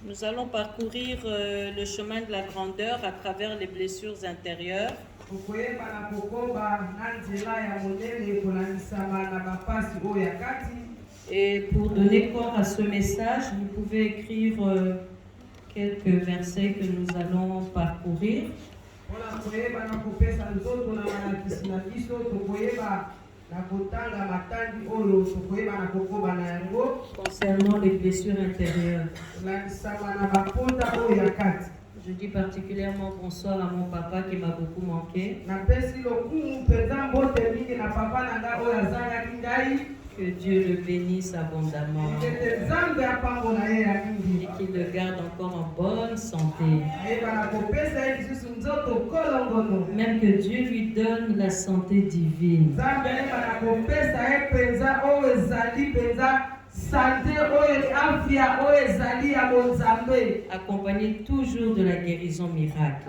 Nous allons parcourir le chemin de la grandeur à travers les blessures intérieures. Et pour donner corps à ce message, vous pouvez écrire quelques versets que nous allons parcourir. Concernant les blessures intérieures. Je dis particulièrement bonsoir à mon papa qui m'a beaucoup manqué. Que Dieu le bénisse abondamment et qu'il le garde encore en bonne santé. Même que Dieu lui donne la santé divine. Accompagné toujours de la guérison miracle.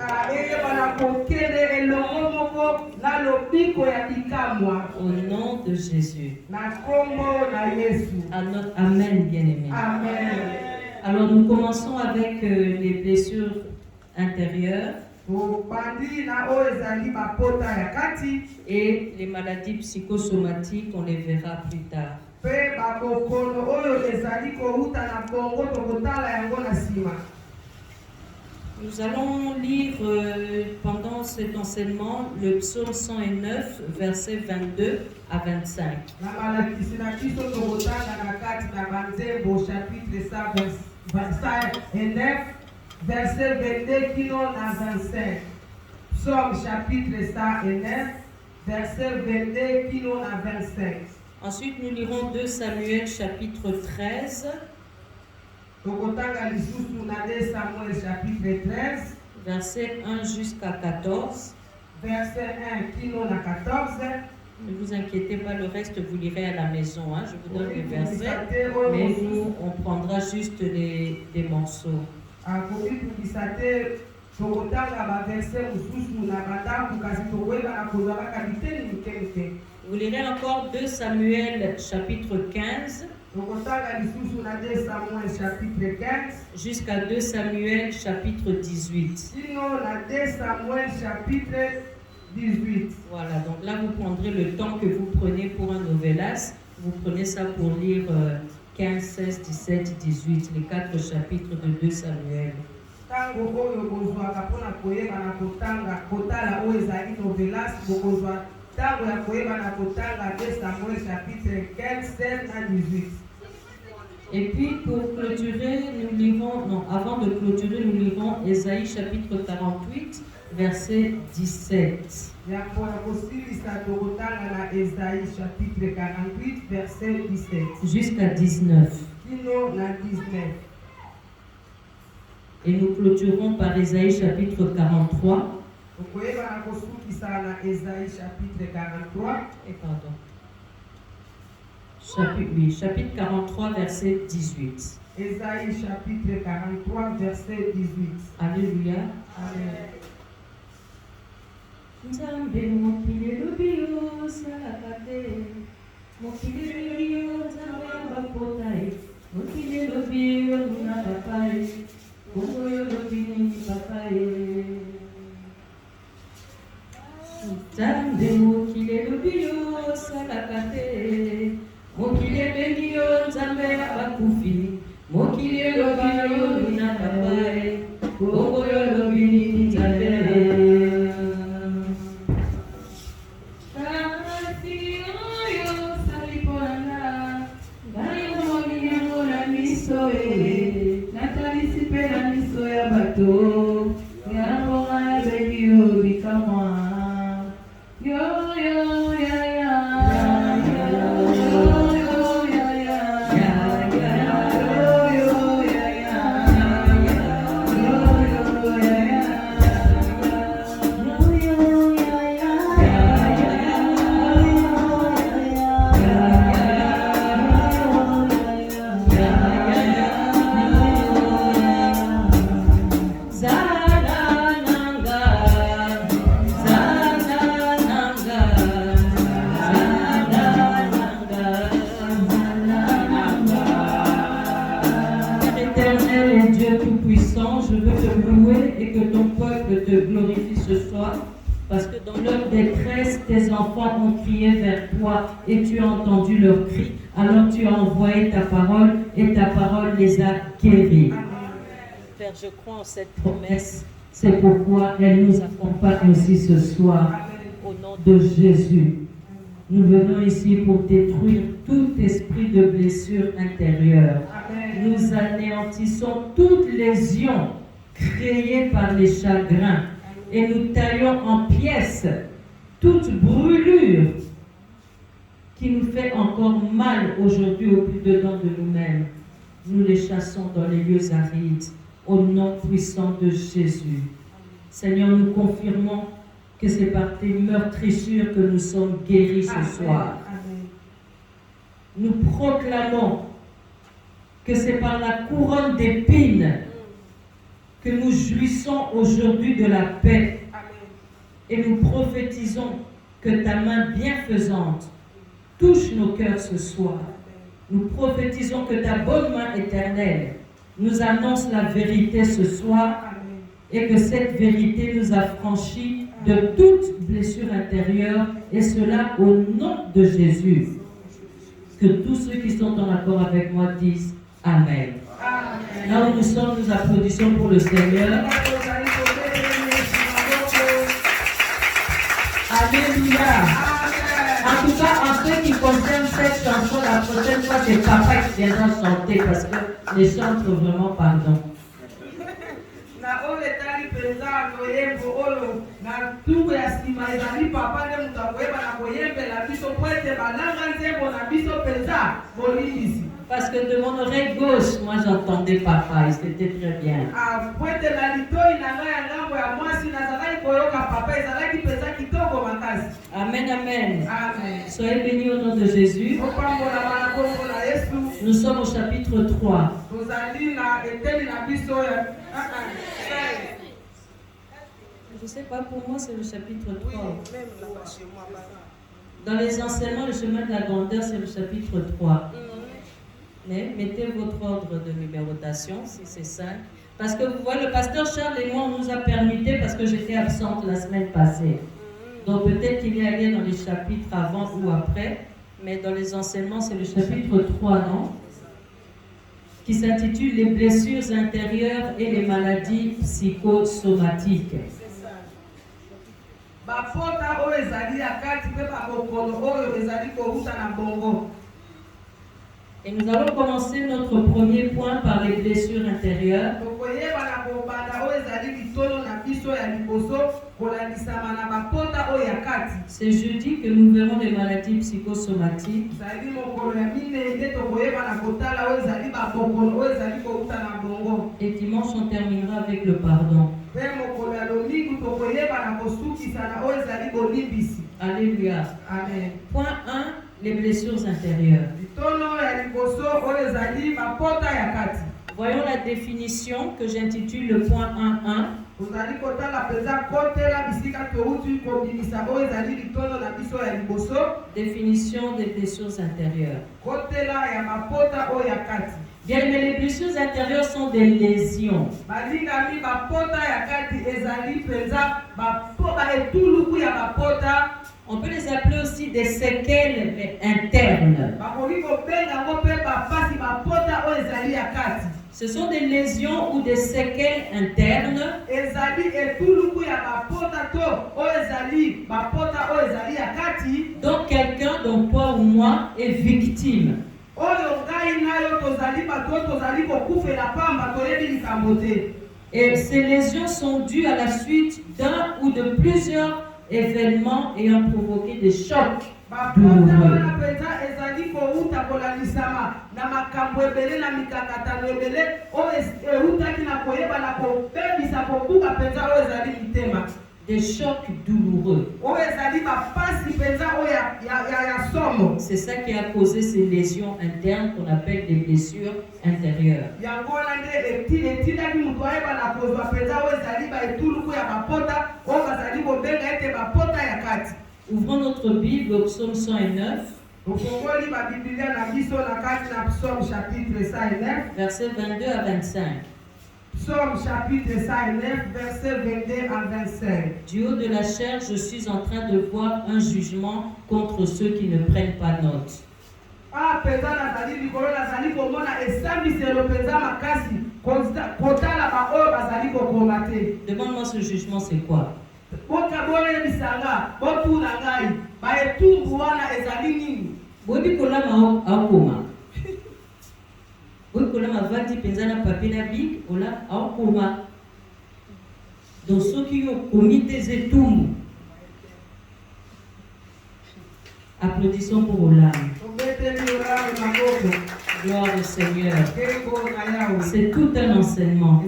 Au nom de Jésus. Amen, bien-aimé. Alors nous commençons avec les blessures intérieures et les maladies psychosomatiques, on les verra plus tard. Nous allons lire pendant cet enseignement le psaume 109, versets 22 à 25. Verset 22 qui n'en a 25. Psaume chapitre 109, verset 22 qui n'en a 25. Ensuite, nous lirons 2 Samuel chapitre 13. Verset 1 jusqu'à 14. Verset 1 qui n'en a 14. Ne vous inquiétez pas, le reste vous lirez à la maison. Je vous donne les versets, mais nous, on prendra juste les morceaux. Vous lirez encore 2 Samuel chapitre 15 jusqu'à 2 Samuel chapitre 18. Voilà, donc là vous prendrez le temps que vous prenez pour un novelas. Vous prenez ça pour lire 15, 16, 17, 18, les 4 chapitres de 2 Samuel. Et puis pour clôturer, nous lirons, avant de clôturer, nous lirons Ésaïe chapitre 48, verset 17. Jusqu'à 19. Et nous clôturons par Ésaïe chapitre 43. Et pardon. Chapitre 43, verset 18. Ésaïe chapitre 43, verset 18. Alléluia. Amen. Nzambe mokili lobio salakate, mokili lobio nzambe bapotai, mokili lobio nuna papai, kongoyo lobini papai. Nzambe mokili lobio salakate, mokili lobio nzambe bakufi, mokili lobio nuna papai, kongoyo lobini nzambe. Za Éternel et Dieu Tout-Puissant, je veux te louer et que ton peuple te glorifie ce soir, parce que dans leur détresse, tes enfants ont crié vers toi et tu as entendu leurs cris. Alors tu as envoyé ta parole et ta parole les a guéris. Père, je crois en cette promesse. C'est pourquoi elle nous accompagne aussi ce soir. Au nom de Jésus. Nous venons ici pour détruire tout esprit de blessure intérieure. Nous anéantissons toute lésion créée par les chagrins et nous taillons en pièces toute brûlure qui nous fait encore mal aujourd'hui au plus dedans de nous-mêmes. Nous les chassons dans les lieux arides au nom puissant de Jésus. Seigneur, nous confirmons que c'est par tes meurtrissures que nous sommes guéris ce soir. Nous proclamons que c'est par la couronne d'épines que nous jouissons aujourd'hui de la paix. Et nous prophétisons que ta main bienfaisante touche nos cœurs ce soir. Nous prophétisons que ta bonne main éternelle nous annonce la vérité ce soir et que cette vérité nous affranchit de toute blessure intérieure, et cela au nom de Jésus. Que tous ceux qui sont en accord avec moi disent Amen. Amen. Là où nous sommes, nous applaudissons pour le Seigneur. Alléluia. En tout cas, en ce qui concerne cette chanson, la prochaine fois, c'est papa qui viendra chanter parce que les chants sont vraiment pardon. Parce que de mon oreille gauche, moi j'entendais papa et c'était très bien. Amen, amen. Soyez bénis au nom de Jésus. Nous sommes au chapitre 3. Je ne sais pas, pour moi c'est le chapitre 3. Dans les enseignements, le chemin de la grandeur, c'est le chapitre 3. Mais mettez votre ordre de numérotation, si c'est ça. Parce que vous voyez, le pasteur Charles et moi, on nous a permuté parce que j'étais absente la semaine passée. Donc peut-être qu'il y allait dans les chapitres avant ou après, mais dans les enseignements, c'est le chapitre 3, non? Qui s'intitule « Les blessures intérieures et les maladies psychosomatiques ». Et nous allons commencer notre premier point par les blessures intérieures. C'est jeudi que nous verrons les maladies psychosomatiques. Et dimanche, on terminera avec le pardon. Alléluia. Amen. Point 1, les blessures intérieures. Voyons la définition que j'intitule le point 1.1. Définition des blessures intérieures. Bien, mais les blessures intérieures sont des lésions. On peut les appeler aussi des séquelles internes. Ce sont des lésions ou des séquelles internes dont quelqu'un, dont toi ou moi, est victime. Et ces lésions sont dues à la suite d'un ou de plusieurs événements ayant provoqué des chocs douloureux. Des chocs douloureux. C'est ça qui a causé ces lésions internes qu'on appelle des blessures intérieures. Ouvrons notre Bible au psaume 109. Ofongoli ba Biblia na biso na kati na Psaume chapitre 109. Versets 22 à 25. Psaume chapitre 109, verset 22 à 25. Du haut de la chair, je suis en train de voir un jugement contre ceux qui ne prennent pas note. Ah, penza nazali likolo nazali komona esambiselo penza makasi kotala baoyo bazali kokoma te. Demande-moi ce jugement, c'est quoi? Bokabole bisanga, botuna ngai, baetumbu wana ezali nini? Bobi kolama akoma. Bobi kolama vandi penza na papier na bic, ola akoma. Donc ceux qui ont commis des étumbu. Applaudissons pour Olam. Gloire au Seigneur. C'est tout un enseignement.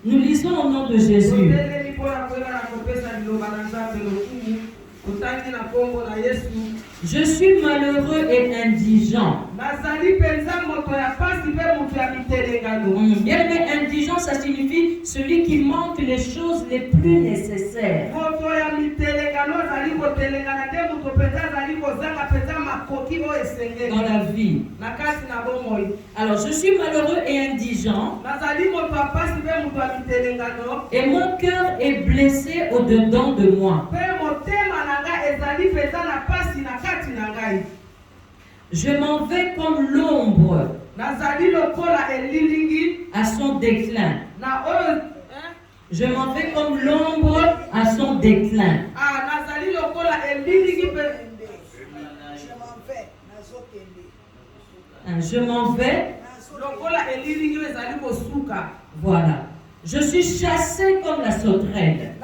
Nous lisons au nom de Jésus. Je suis malheureux et indigent. Bien aimé, indigent, ça signifie celui qui manque les choses les plus nécessaires. Dans la vie. Alors, je suis malheureux et indigent. Et mon cœur est blessé au-dedans de moi. Je m'en vais comme l'ombre à son déclin. Je m'en vais comme l'ombre à son déclin. Je m'en vais. Voilà. Je suis chassé comme la sauterelle.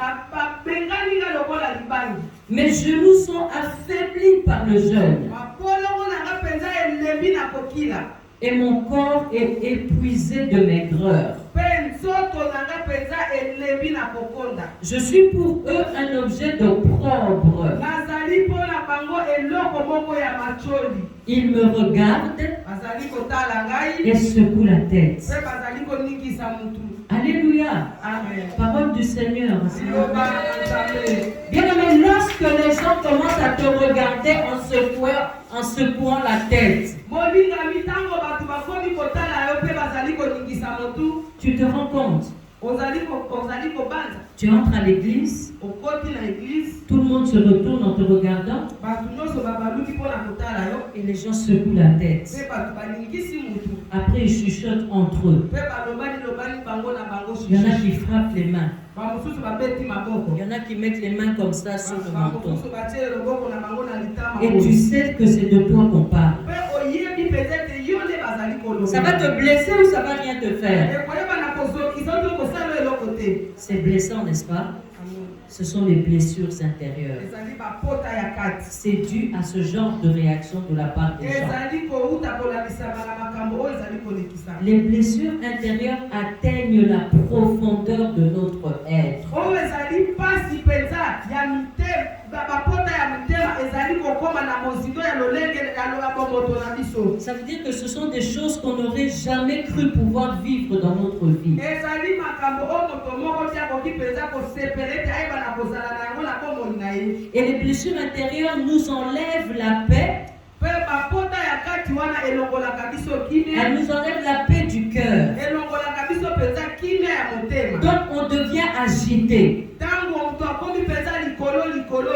Mes genoux sont affaiblis par le jeûne. Et mon corps est épuisé de maigreur. Je suis pour eux un objet d'opprobre. Ils me regardent et secouent la tête. Alléluia. Amen. Parole du Seigneur. Bien aimé, lorsque les gens commencent à te regarder en secouant la tête, tu te rends compte. Tu entres à l'église, tout le monde se retourne en te regardant et les gens secouent la tête. Après ils chuchotent entre eux. Il y en a qui frappent les mains. Il y en a qui mettent les mains comme ça sur le menton. Et tu sais que c'est de toi qu'on parle. Ça va te blesser ou ça va rien te faire? C'est blessant, n'est-ce pas? Ce sont les blessures intérieures. C'est dû à ce genre de réaction de la part des gens. Les blessures intérieures atteignent la profondeur de notre être. Ça veut dire que ce sont des choses qu'on n'aurait jamais cru pouvoir vivre dans notre vie. Et les blessures intérieures nous enlèvent la paix. Elle nous enlève la paix du cœur. Donc on devient agité.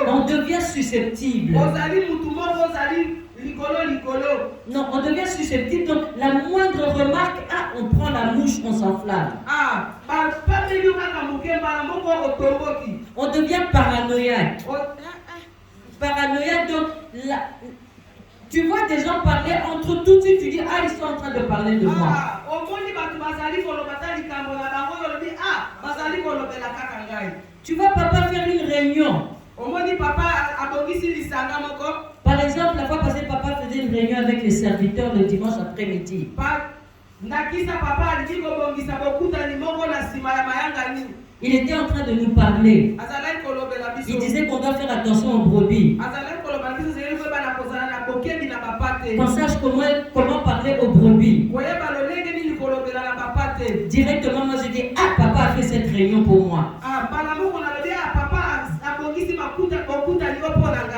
On devient susceptible. Non, on devient susceptible. Donc la moindre remarque, on prend la mouche, on s'enflamme. On devient paranoïaque. Paranoïaque, donc tu vois des gens parler entre eux, tout de suite tu dis ils sont en train de parler de moi. Tu vois papa faire une réunion. Par exemple, la fois passée, papa faisait une réunion avec les serviteurs le dimanche après-midi. Il était en train de nous parler. Il disait qu'on doit faire attention aux brebis. Qu'on sache comment parler aux brebis. Directement, moi je dis, papa a fait cette réunion pour moi.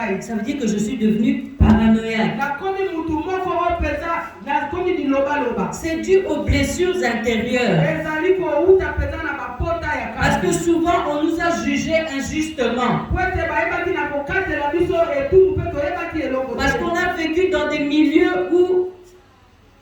ngai. Ça veut dire que je suis devenu paranoïaque. Nakomi mutu moko oyo penza nakomi dilobaloba. C'est dû aux blessures intérieures. Ezali kouta penza na bapota ya kati. Parce que souvent on nous a jugés injustement. Po ete bayebaki na kokatela biso etumbu mpe toyebaki eloko te. Parce qu'on a vécu dans des milieux où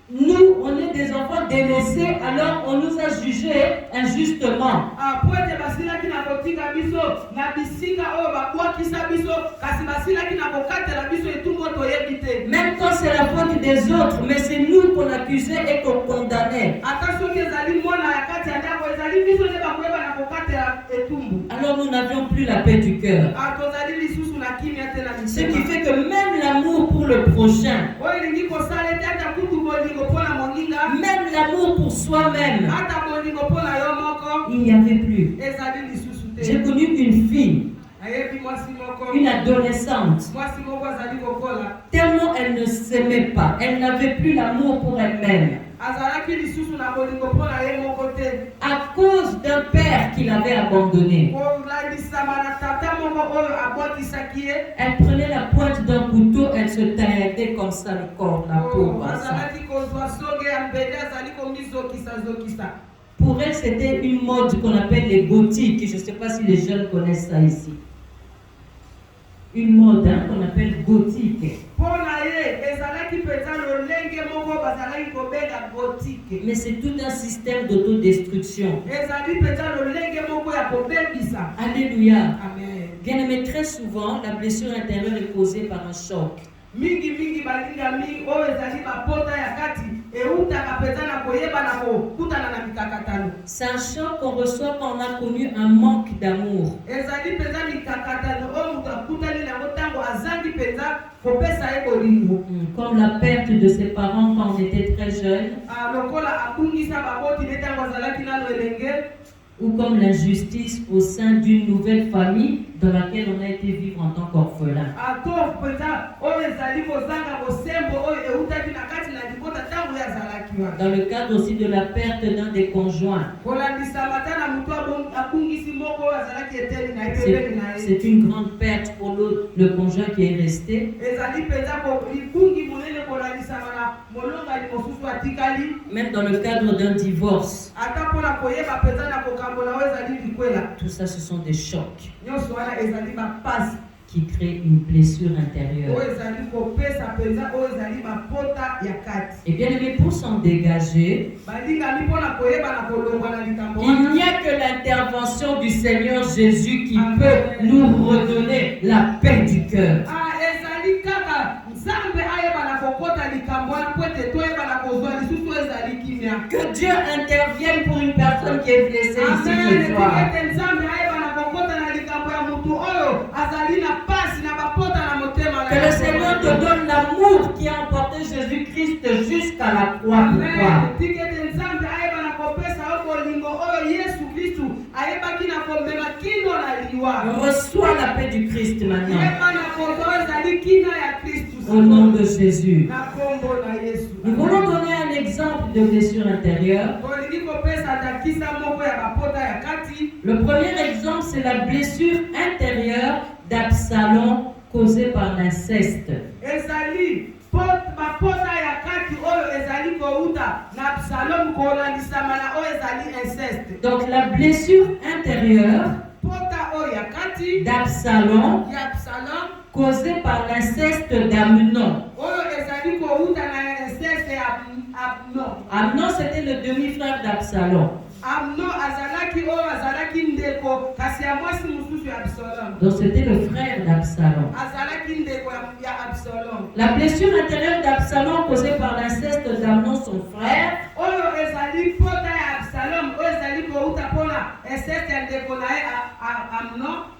nous, on est des enfants délaissés, alors on nous a jugés injustement. Po ete basilaki na kotika biso na bisika oyo babwakisa biso kasi basilaki na kokatela biso etumbu oyo toyebi te. Même quand c'est la faute des autres, mais c'est nous qu'on accusait et qu'on condamnait. Ata soki ezali mwana ya kati ya ndako ezali biso nde bakoyeba na kokatela etumbu. Alors nous n'avions plus la paix du cœur. Tozali lisusu na kimia te na Ce mitema. qui fait que même l'amour pour le prochain, Oyo elingi kosala ete ata kutu bolingo mpo na moninga même l'amour pour soi-même, ata bolingo mpo na yo moko il n'y avait plus. ezali lisusu te. J'ai connu une fille, Ayebi mwasi moko une adolescente, mwasi moko azali kokola tellement elle ne s'aimait pas, elle n'avait plus l'amour pour elle-même. azalaki lisusu na bolingo mpo na ye moko te À cause d'un père qui l'avait abandonné. kolandisama na tata moko oyo abwakisaki ye. Elle prenait la pointe d'un couteau, elle se taillait comme ça le corps, la peau. Comme ça. azalaki kozwa songe ya mbele azali komizokisa. Pour elle, c'était une mode qu'on appelle les gothiques. Je ne sais pas si les jeunes connaissent ça ici. Une mode qu'on appelle gothique. Mpo na ye ezalaki mpenza lolenge moko bazalaki kobenga gothique. Mais c'est tout un système d'autodestruction. Ezali mpenza lolenge moko ya kobebisa. Alléluia. Amen. Bien aimé, très souvent, la blessure intérieure est causée par un choc. mingi balingami oyo ezali bapota ya kati eutaka mpenza na koyeba na kokutana na mikakatano. C'est un choc qu'on reçoit quand on a connu un manque d'amour. Ezali mpenza mikakatano oyo moto akutani nango ntango azangi mpenza kopesa ye bolingo. Comme la perte de ses parents quand on était très jeune. Lokola akungisa baboti ne ntango azalaki nano elenge. Ou comme l'injustice au sein d'une nouvelle famille dans laquelle on a été vivre en tant qu'orphelin. Dans le cadre aussi de la perte d'un des conjoints. C'est une grande perte pour le conjoint qui est resté. Même dans le cadre d'un divorce. Tout ça, ce sont des chocs qui créent une blessure intérieure. Et bien aimé, pour s'en dégager, il n'y a que l'intervention du Seigneur Jésus qui peut nous redonner la paix du cœur. Que Dieu intervienne pour une personne qui est blessée ici ce soir. Que le Seigneur te donne l'amour qui a emporté Jésus-Christ jusqu'à la croix pour toi. Reçois la paix du Christ maintenant. Au nom de Jésus. Nous voulons donner un exemple de blessure intérieure. Le premier exemple, c'est la blessure intérieure d'Absalom causée par l'inceste. Donc la blessure intérieure d'Absalom causée par l'inceste d'Amnon. Amnon, c'était le demi-frère d'Absalom. Donc c'était le frère d'Absalom. La blessure intérieure d'Absalom causée par l'inceste d'Amnon, son frère,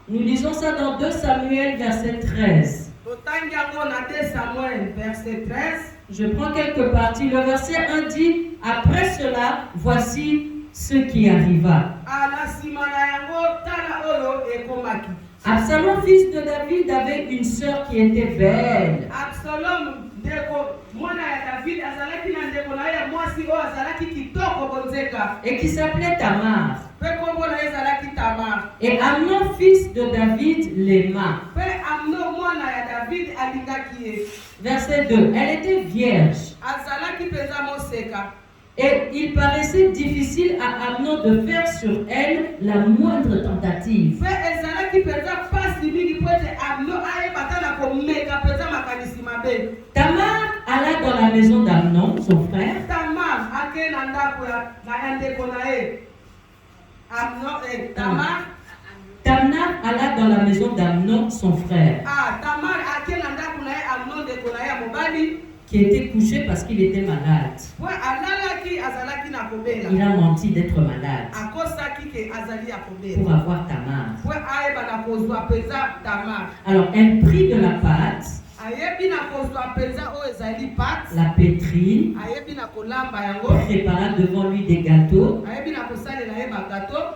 nous lisons ça dans 2 Samuel verset 13. Je prends quelques parties. Le verset 1 dit: après cela, voici ce qui arriva. Absalom, fils de David, avait une sœur qui était belle. Et qui s'appelait Tamar. Et Amnon, fils de David, l'aima. David alingaki ye. Verset 2. Elle était vierge. Azalaki penza moseka. Et il paraissait difficile à Amnon de faire sur elle la moindre tentative. Pe ezalaki penza pasi mingi po ete Amnon ayebata na komeka penza makanisi mabe. Tamar alla dans la maison d'Amnon, son frère. Tamar ake na ndako na ndeko na ye. Amnon Tamar alla dans la maison d'Amnon, son frère. Tamar ake na ndako na ye Amnon ndeko na ye mobali. Qui était couché parce qu'il était malade. Il a menti d'être malade pour avoir Tamar. Alors elle prit de la pâte, la pétrit, prépara devant lui des gâteaux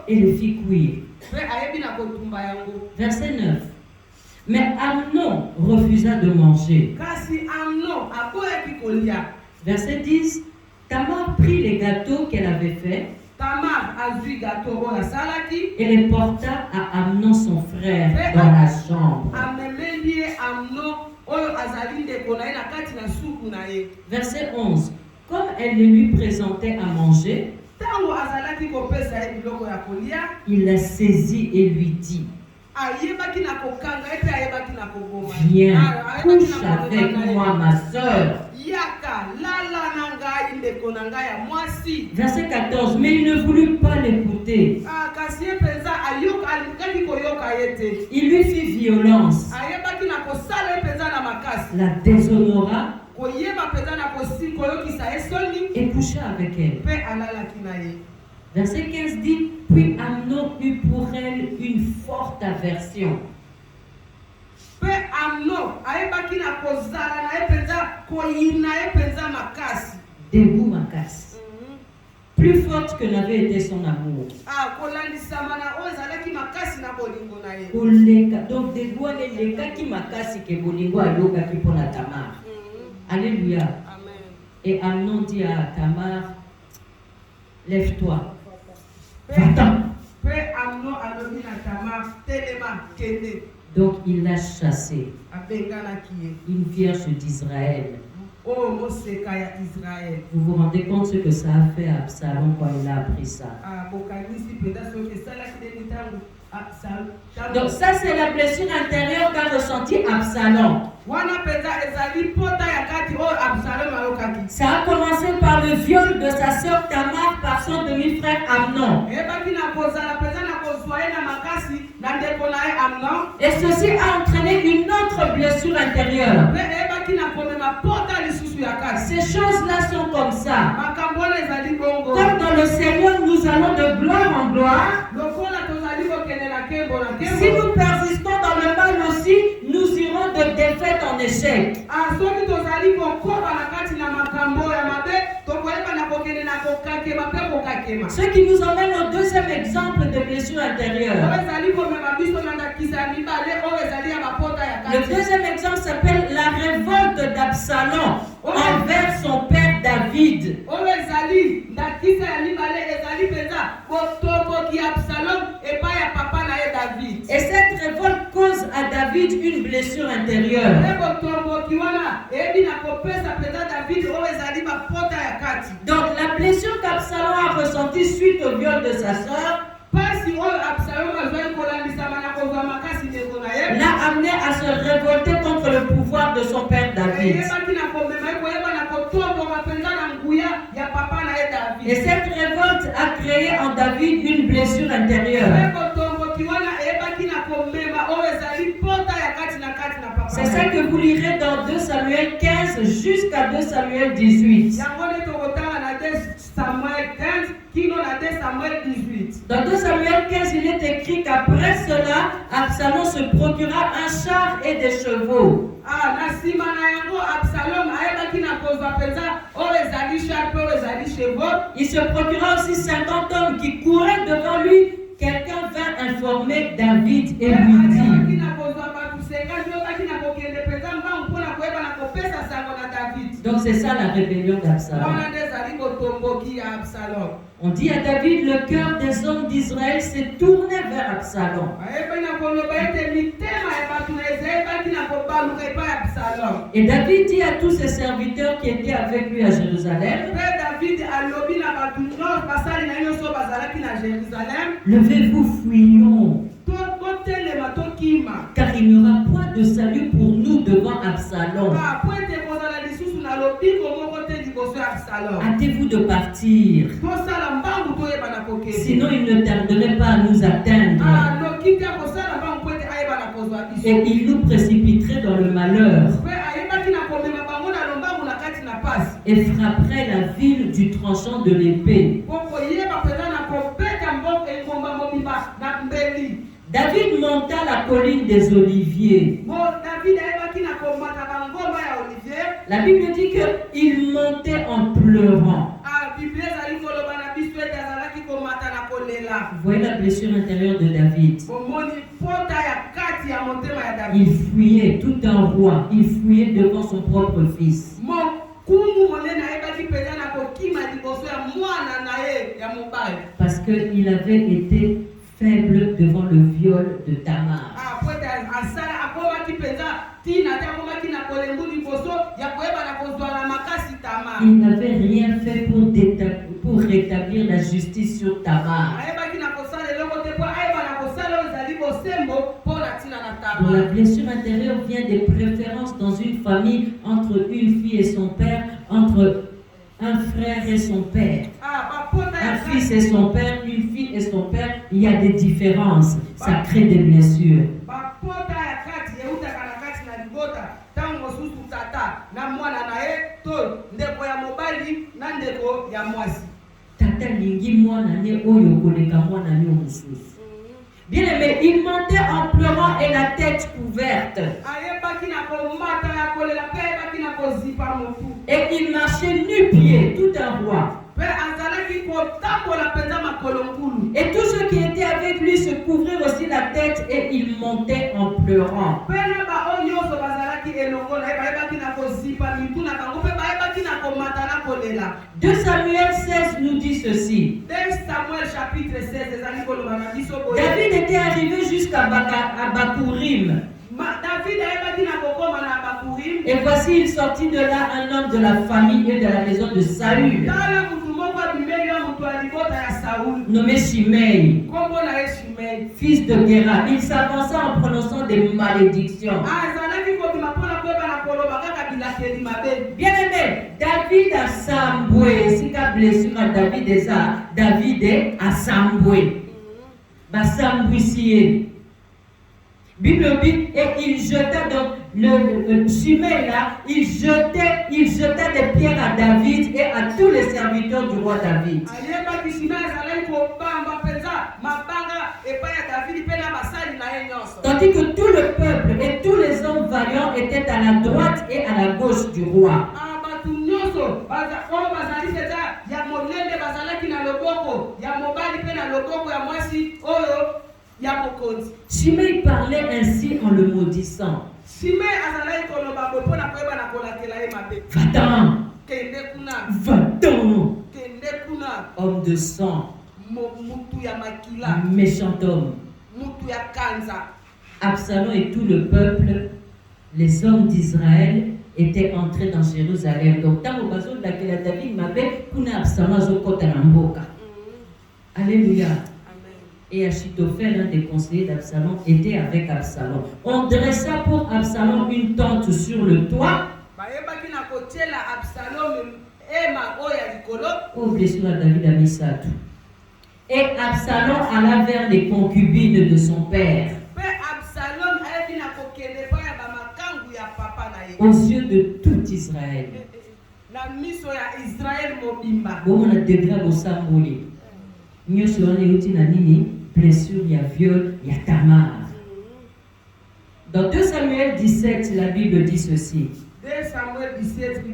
et le fit cuire. Verset 9. Mais Amnon refusa de manger. Verset 10. Tamar prit les gâteaux qu'elle avait faits et les porta à Amnon son frère dans la chambre. Verset 11. Comme elle les lui présentait à manger, il la saisit et lui dit: viens, couche avec moi, ma soeur. Verset 14. Mais il ne voulut pas l'écouter. Il lui fit violence, la déshonora et coucha avec elle. Verset 15 dit: puis Amnon eut pour elle une forte aversion. Dégoût makasi. Plus forte que n'avait été son amour. Donc dégoût qui makasi que bolingo ayoka qui pour la Tamar. Alléluia. Et Amnon dit à Tamar: lève-toi. Va-t'en. Donc il l'a chassée, une vierge d'Israël. Vous vous rendez compte ce que ça a fait à Absalom quand il a appris ça? Donc ça c'est la blessure intérieure qu'a ressenti Absalom. Ça a commencé par le viol de sa sœur Tamar par son demi-frère Amnon. Et ceci a entraîné une autre blessure intérieure. Ces choses-là sont comme ça. Comme dans le Seigneur, nous allons de gloire en gloire. Si nous persistons dans le mal aussi, nous irons de défaite en échec. Ce qui nous emmène au deuxième exemple de blessure intérieure. Le deuxième exemple s'appelle la révolte d'Absalom envers son père David. Et cette révolte cause à David une blessure intérieure. Donc la blessure qu'Absalom a ressentie suite au viol de sa sœur l'a amené à se révolter contre le pouvoir de son père David. Et cette révolte a créé en David une blessure intérieure. C'est ça que vous lirez dans 2 Samuel 15 jusqu'à 2 Samuel 18. Dans 2 Samuel 15, il est écrit qu'après cela, Absalom se procura un char et des chevaux. Il se procura aussi 50 hommes qui couraient devant lui. Quelqu'un vint informer David et lui dit. Donc c'est ça la rébellion d'Absalom. On dit à David, le cœur des hommes d'Israël s'est tourné vers Absalom. Et David dit à tous ses serviteurs qui étaient avec lui à Jérusalem, levez-vous, fuyons, car il n'y aura point de salut pour nous devant Absalom. Hâtez-vous de partir, sinon il ne tarderait pas à nous atteindre. Et il nous précipiterait dans le malheur et frapperait la ville du tranchant de l'épée. David monta la colline des Oliviers. La Bible dit qu'il montait en pleurant. Vous voyez la blessure intérieure de David. Il fuyait, tout un roi. Il fuyait devant son propre fils. Parce qu'il avait été faible devant le viol de Tamar. Il n'avait rien fait pour rétablir la justice sur Tamar. Donc la blessure intérieure vient des préférences dans une famille entre une fille et son père, entre un frère et son père, un fils et son père, une fille et son père. Il y a des différences, ça crée des blessures. Tata lingi mwana ne oyo koleka mwana ne omususu. Bien aimé, il montait en pleurant et la tête couverte. Et il marchait nu-pied, tout un roi. Et tous ceux qui étaient avec lui se couvrirent aussi la tête et il montait en pleurant. 2 Samuel 16 nous dit ceci. David était arrivé jusqu'à Bakourim. Et voici il sortit de là un homme de la famille et de la maison de Saül, nommé Shimei, fils de Guéra. Il s'avança en prononçant des malédictions. Bien aimé, David a samboué. Si la blessure à David est ça, David est à samboué. Basambouissier. Bible dit, et il jeta donc le Shimei là, il jeta des pierres à David et à tous les serviteurs du roi David. Tandis que tout le peuple et tous les hommes vaillants étaient à la droite et à la gauche du roi. Shimei parlait ainsi en le maudissant. Va-t'en, va-t'en, homme de sang, méchant homme. Absalom et tout le peuple, les hommes d'Israël, étaient entrés dans Jérusalem. Donc, tant que David m'avait pour Absalom Zokota Namboka. Alléluia. Et Achitophel, un des conseillers d'Absalom, était avec Absalom. On dressa pour Absalom une tente sur le toit. Oh, blessure à David a mis ça tout. Et Absalom alla vers les concubines de son père, aux yeux de tout Israël. Bon, on a degré au Sambouli. Nous sommes les blessure, il y a viol, il y a Tamar. Dans 2 Samuel 17, la Bible dit ceci. 2 Samuel 17,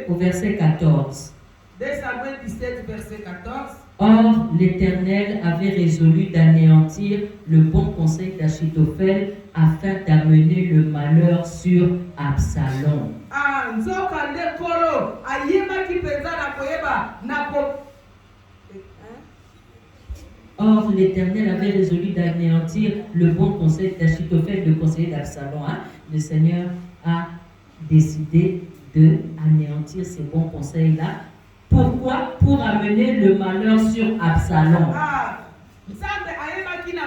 au verset 14. 2 Samuel 17, verset 14. Or, l'Éternel avait résolu d'anéantir le bon conseil d'Achitophel afin d'amener le malheur sur Absalom. Or, l'Éternel avait résolu d'anéantir le bon conseil d'Achitophel, le conseiller d'Absalom. Hein. Le Seigneur a décidé d'anéantir ces bons conseils-là. Pourquoi? Pour amener le malheur sur Absalom. Nzambe ayebaki na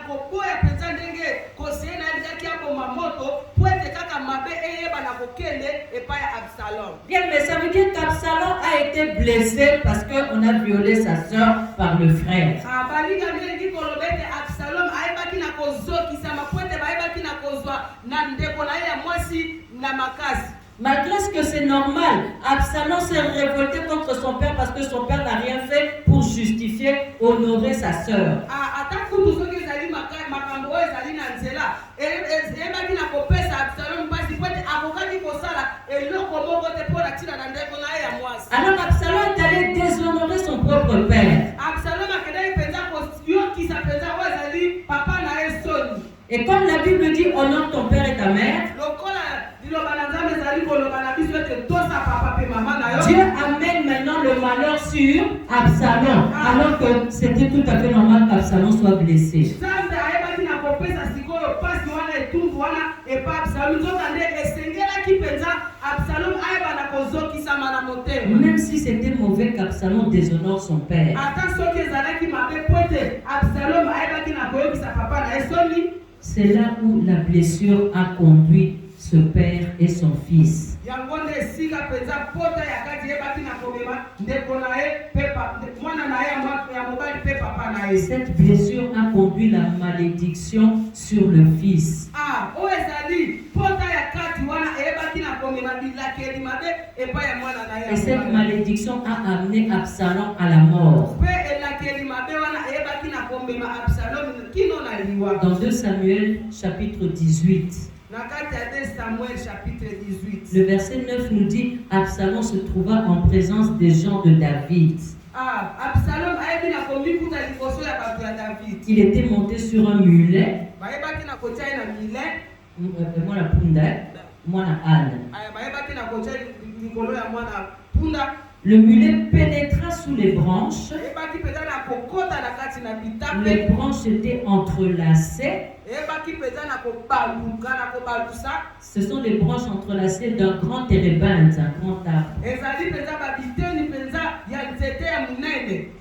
koboya penza ndenge conseiller na alingaki aboma moto po ete kaka mabe eyeba na kokende epai ya Absalom. Bien, mais ça veut dire qu'Absalom a été blessé parce qu'on a violé sa soeur par le frère. Balinga mingi koloba ete Absalom ayebaki na kozokisama po ete bayebaki na kozwa na ndeko na ye ya mwasi na makasi. Malgré ce que c'est normal, Absalom s'est révolté contre son père parce que son père n'a rien fait pour justifier, honorer sa sœur. Alors Absalom est allé déshonorer son propre père. Et comme la Bible dit, honore ton père et ta mère, Dieu amène maintenant le malheur sur Absalom, alors que c'était tout à fait normal qu'Absalom soit blessé. Même si c'était mauvais qu'Absalom déshonore son père. C'est là où la blessure a conduit ce père et son fils. Cette blessure a conduit la malédiction sur le fils. Et cette malédiction a amené Absalom à la mort. Dans 2 Samuel chapitre 18. Le verset 9 nous dit Absalom se trouva en présence des gens de David. Il était monté sur un mulet. Moi la punda, moi la âne. Le mulet pénétra sous les branches. Les branches étaient entrelacées. Ce sont les branches entrelacées d'un grand térébinthe, un grand arbre.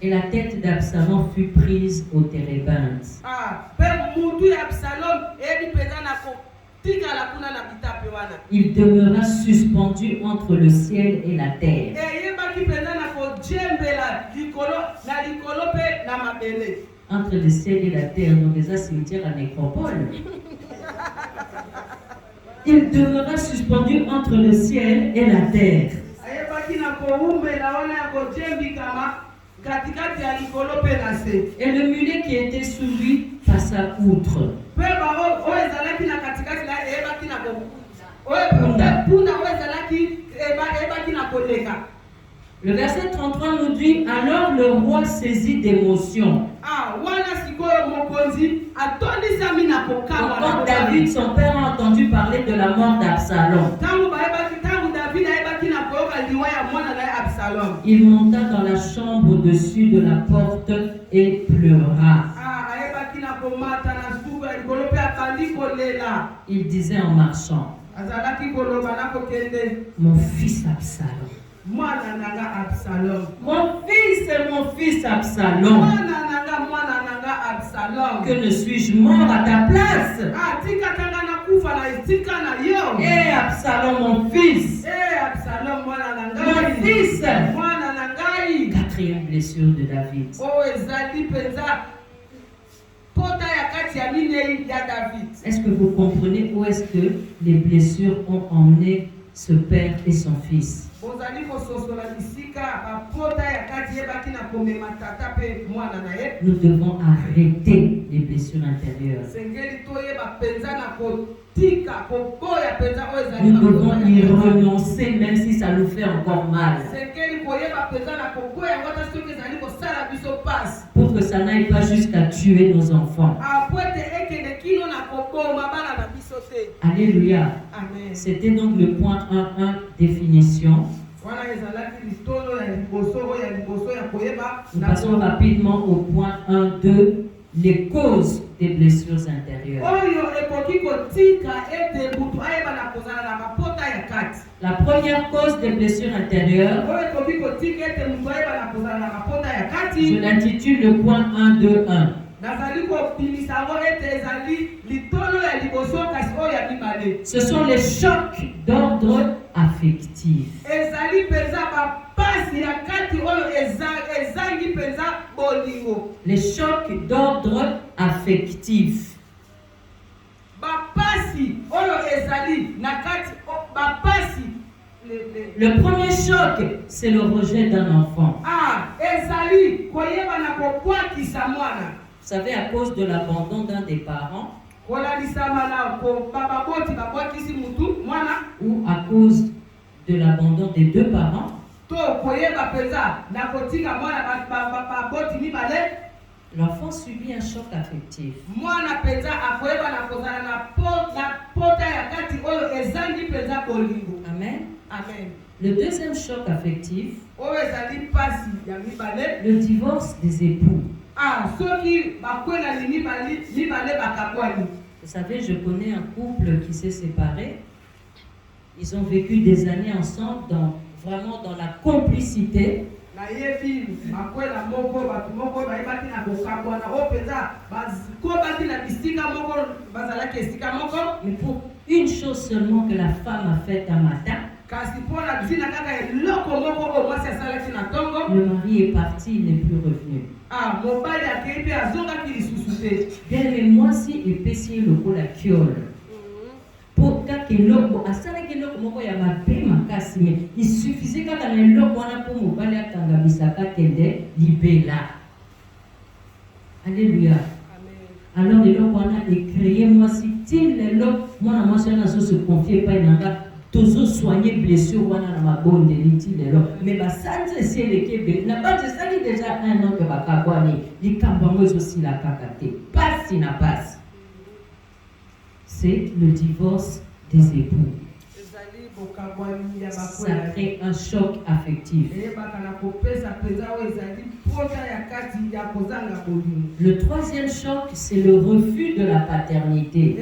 Et la tête d'Absalom fut prise au térébinthe. Il demeura suspendu entre le ciel et la terre. Entre le ciel et la terre, dans les cimetières à nécropole. Il demeura suspendu entre le ciel et la terre. Et le mulet qui était sous lui passa outre. Le verset 33 nous dit, alors le roi saisit d'émotion. Quand David, son père, a entendu parler de la mort d'Absalom, il monta dans la chambre au-dessus de la porte et pleura. Il disait en marchant, mon fils Absalom. Mon fils Absalom. Que ne suis-je mort à ta place? Eh Absalom, mon fils. Mon fils. Quatrième blessure de David. Est-ce que vous comprenez où est-ce que les blessures ont emmené ce père et son fils? Nous devons arrêter les blessures intérieures. Nous devons y renoncer même si ça nous fait encore mal. Pour que ça n'aille pas jusqu'à tuer nos enfants. Alléluia. C'était donc le point 1.1, définition. Nous passons rapidement au point 1, 2, les causes des blessures intérieures. La première cause des blessures intérieures, je l'intitule le point 1, 2, 1. Ce sont les chocs d'ordre affectif. Les chocs d'ordre affectif. Le premier choc, c'est le rejet d'un enfant. Vous savez, à cause de l'abandon d'un des parents, ou à cause de l'abandon des deux parents, l'enfant subit un choc affectif. Amen. Amen. Le deuxième choc affectif, le divorce des époux. Vous savez, je connais un couple qui s'est séparé. Ils ont vécu des années ensemble, vraiment dans la complicité. Mais pour une chose seulement que la femme a faite un matin, le mari est parti, il n'est plus revenu. Bien, mais moi si et pessier le coup la kiole. Pour quelqu'un il suffisait quand on est là pour mobile à Tangabisaka Kende libéla. Alléluia. Alors les lois créé moi si il les lois moi se confier pas toujours soigner blessure wana na mabonde liti lelo mais basanze esi eleke na base sali déjà un an que bakabwani likambango aussi la kakate passe na passe. C'est le divorce des époux. Ça crée un choc affectif. Le troisième choc, c'est le refus de la paternité.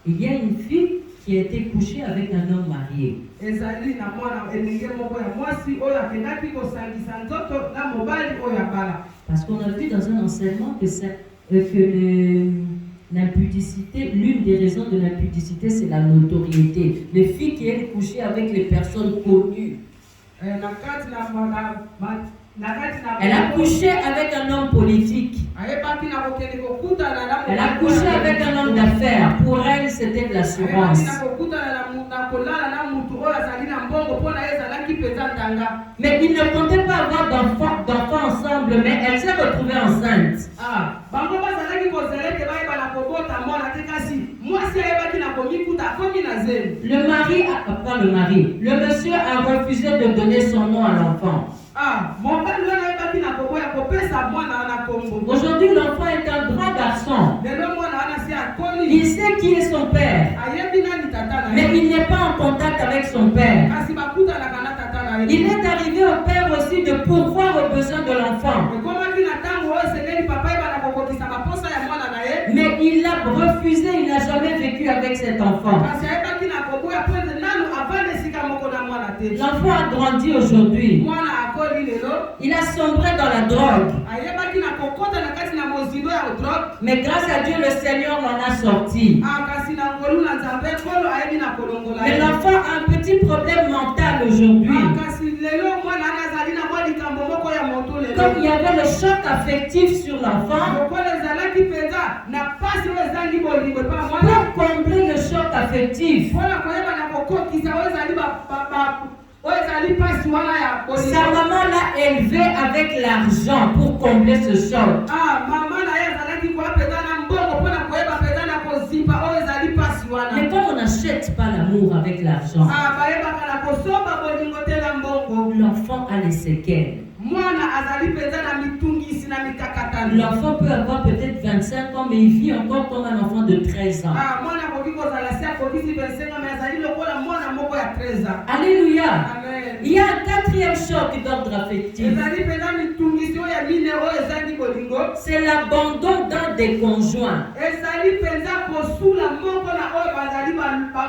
Il y a une fille qui a été couchée avec un homme marié. Parce qu'on a vu dans un enseignement que l'impudicité, l'une des raisons de l'impudicité, c'est la notoriété. Les filles qui ont couché avec les personnes connues. Elle a couché avec un homme politique. Elle a couché avec un homme d'affaires. Pour elle, c'était de l'assurance. Mais ils ne comptaient pas avoir d'enfants ensemble, mais elle s'est retrouvée enceinte. Le monsieur a refusé de donner son nom à l'enfant. Aujourd'hui, l'enfant est un grand garçon. Il sait qui est son père, mais il n'est pas en contact avec son père. Il est arrivé au père aussi de pourvoir aux besoins de l'enfant. Mais il l'a refusé, il n'a jamais vécu avec cet enfant. L'enfant a grandi aujourd'hui. Il a sombré dans la drogue. Mais grâce à Dieu, le Seigneur l'en a sorti. Mais l'enfant a un petit problème mental aujourd'hui. Comme il y avait le choc affectif sur l'enfant, pour combler le choc affectif, sa maman l'a élevé avec l'argent pour combler ce choc. Mais comme on n'achète pas l'amour avec l'argent, l'enfant a les séquelles. L'enfant peut avoir peut-être 25 ans, mais il vit encore comme un enfant de 13 ans. Alléluia. Il y a un quatrième choc d'ordre affectif. ezali mpenza mitungisi oyo ya mine oyo ezangi bolingo C'est l'abandon d'un des conjoints. ezali mpenza kosula moko na oyo bazali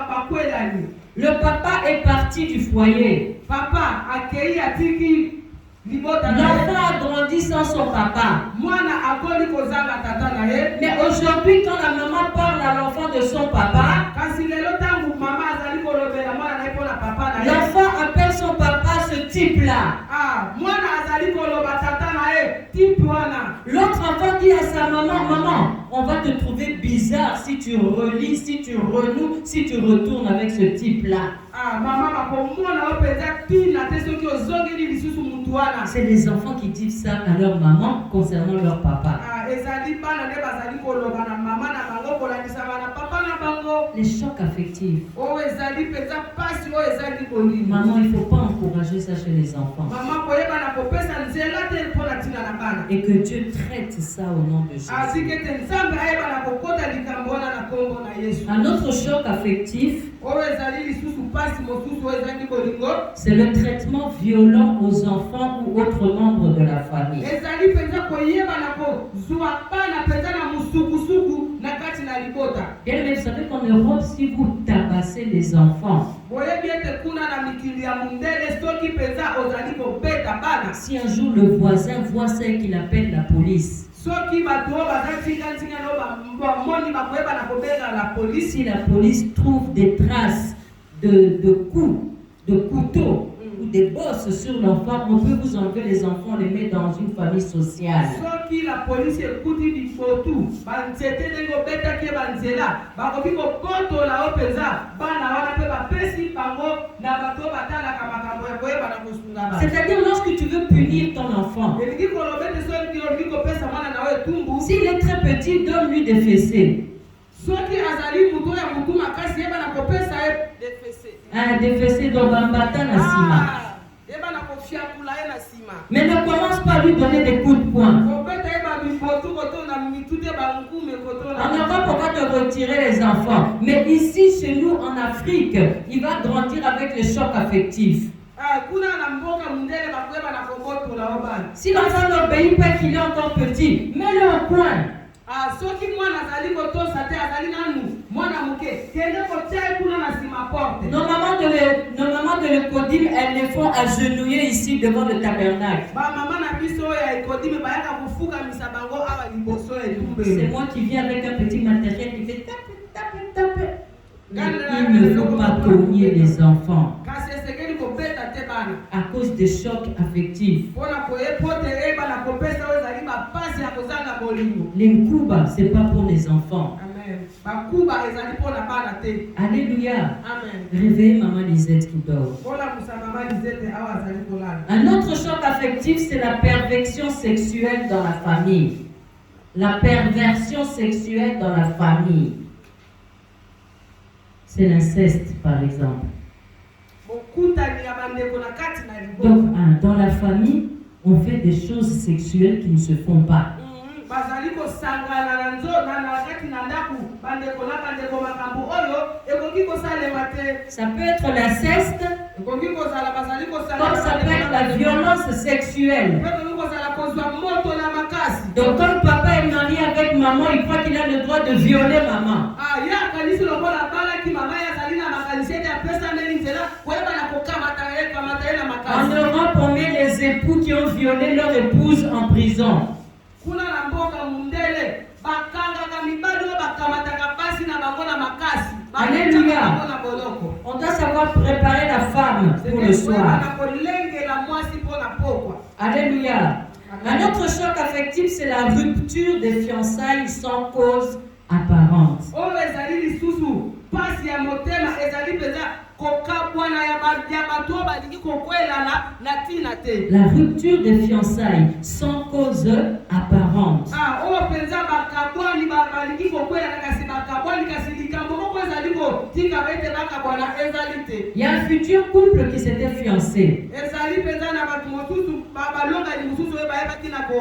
bakwelani. Le papa est parti du foyer. Papa akei atiki libota na ye. L'enfant a grandi sans son papa. Mwana akoli kozanga tata na ye. Mais aujourd'hui, quand la maman parle à l'enfant de son papa, kasi lelo ntango mama azali kolobela mwana na ye mpo na papa na ye. l'enfant appelle son papa ce type-là. Mwana azali koloba tata na ye type wana. L'autre enfant dit à sa maman, maman, on va te trouver bizarre si tu relis, si tu renoues, si tu retournes avec ce type-là. Maman bakomona o penza tina te soki ozongeli lisusu mutu wana. C'est les enfants qui disent ça à leur maman concernant leur papa. Ezali bana nde bazali koloba na mama na bango kolandisa bana papa na bango. Les chocs affectifs. Oyo ezali penza pasi oyo ezali kolinga. Maman, il ne faut pas encourager ça chez les enfants. Maman koyeba na kopesa nzela te mpo na tina na bana. Et que Dieu traite ça au nom de Jésus. Asike te nzambe ayeba na kokota likambo wana na kombo na Yesu. Un autre choc affectif, Oyo ezali lisusu pasi mosusu oyo ezali kolingo. c'est le traitement violent aux enfants ou autres membres de la famille. Ezali penza koyeba na kozwa bana penza na musukusuku na kati na libota. Bien aimé, vous savez qu'en Europe, si vous tabassez les enfants, Boyebi ete kuna na mikili ya mundele soki penza ozali kobeta bana. si un jour le voisin voit ça et qu'il appelle la police, Soki bato bazatinga no bamoni bakoyeba na kobela la police. si la police trouve des traces de coups, de couteaux ou des bosses sur l'enfant, on peut vous enlever les enfants, les mettre dans une famille sociale. Soki la police ekuti bifotu banzete ndenge obetaki banzela bakoki kobotola o penza bana wana mpe bapesi bango na bato batalaka makambo ya koyeba na kosunga bana. C'est-à-dire lorsque tu veux punir ton enfant, elingi koloba ete soki olingi kopesa mwana na yo etumbu s'il est très petit, donne-lui des fessées. soki azali mutu ya mutu makasi yeba na kopesa ye defese. Des fessées dans Bambata na Sima. Yeba na kofiakula ye na sima. Mais ne commence pas à lui donner des coups de poing. Kobeta ye ba bifotu koto na mitute ba ngume koto na. En Europe, on va te retirer les enfants. Mais ici, chez nous, en Afrique, il va grandir avec les chocs affectifs. Kuna na mboka mundele bakoyeba na kobotola o bana. Si l'enfant n'obéit pas qu'il est encore petit, mets-le au coin. Soki mwana azali kotosa te azali nanu mwana moke kende kotia kuna na sima porte. Nos mamans de l'Ecodim, elles les font agenouiller ici devant le tabernacle. Ba mama na biso ya Ecodim bayaka kufuka misabango awa liboso ya tumbe. C'est moi qui viens avec un petit matériel qui fait tape. Mais il ne faut pas cogner les enfants Kasi esekeli kobeta te bana. à cause des chocs affectifs. Pona koyepote eba na kopesa oyo ezali bapasi ya kozanga bolingo. Les Nkuba, c'est pas pour les enfants. Amen. Bakuba ezali pona bana te. Alléluia. Amen. Réveillez maman Lisette qui dort. Pona musa mama Lisette awa azali kolala. Un autre choc affectif, c'est la perversion sexuelle dans la famille. La perversion sexuelle dans la famille. C'est l'inceste, par exemple. Donc, dans la famille, on fait des choses sexuelles qui ne se font pas. Ça peut être l'inceste, comme ça peut être la violence sexuelle. Donc, quand papa est marié avec maman, il croit qu'il a le droit de violer maman. En Europe, on met les époux qui ont violé leur épouse en prison. Alléluia. On doit savoir préparer la femme pour le soir. Alléluia. Un autre choc affectif, c'est la rupture des fiançailles sans cause apparente. La rupture des fiançailles sans cause apparente. Il y a un futur couple qui s'était fiancé.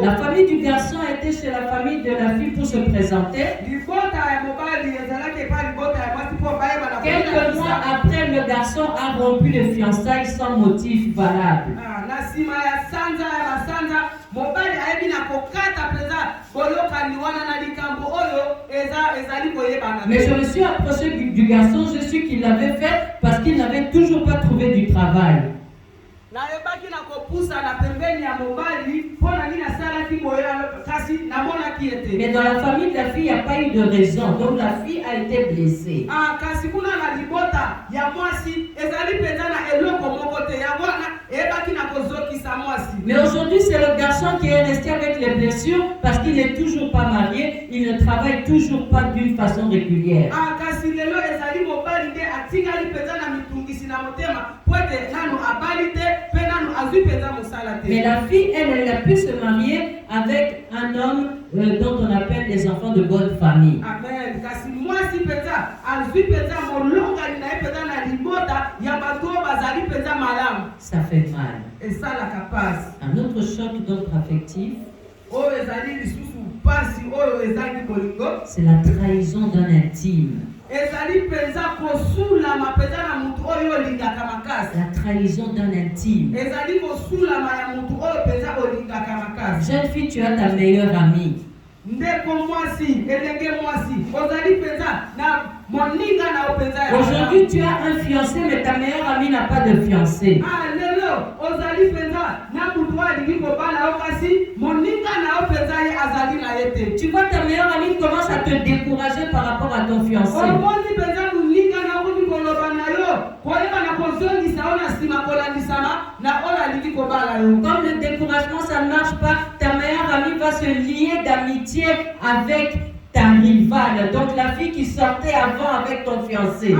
La famille du garçon était chez la famille de la fille pour se présenter. Quelques mois après le garçon a rompu le fiançailles sans motif valable. Na sima ya sanza ya basanza mobali ayebi na kokata peza bolokani wana na likambo oyo ezali koyebana. Mais je me suis approché du garçon, je suis qu'il l'avait fait parce qu'il n'avait toujours pas trouvé du travail. Na yebaki na kopusa na pembeni ya mobali pona nini asala kiboya kasi namona kiete. Mais dans la famille de la fille, il n'y a pas eu de raison. Donc la fille a été blessée. Kasi kuna na libota ya mwasi ezali peza na eloko moko te ya wana ebaki na kozokisa mwasi. Mais aujourd'hui, c'est le garçon qui est resté avec les blessures parce qu'il n'est toujours pas marié, il ne travaille toujours pas d'une façon régulière. Kasi lelo ezali mobali te atikali peza na mitungisi na motema poete nanu abali te. Mais la fille, elle a pu se marier avec un homme dont on appelle les enfants de bonne famille. Amen. Ça fait mal. Et ça la capacité. Un autre choc d'ordre affectif, c'est la trahison d'un intime. La trahison d'un intime. Jeune fille, tu as ta meilleure amie. Aujourd'hui, tu as un fiancé, mais ta meilleure amie n'a pas de fiancé. Tu vois, ta meilleure amie commence à te décourager par rapport à ton fiancé. Comme le découragement, ça ne marche pas, ta meilleure amie va se lier d'amitié avec ta rivale, donc la fille qui sortait avant avec ton fiancé.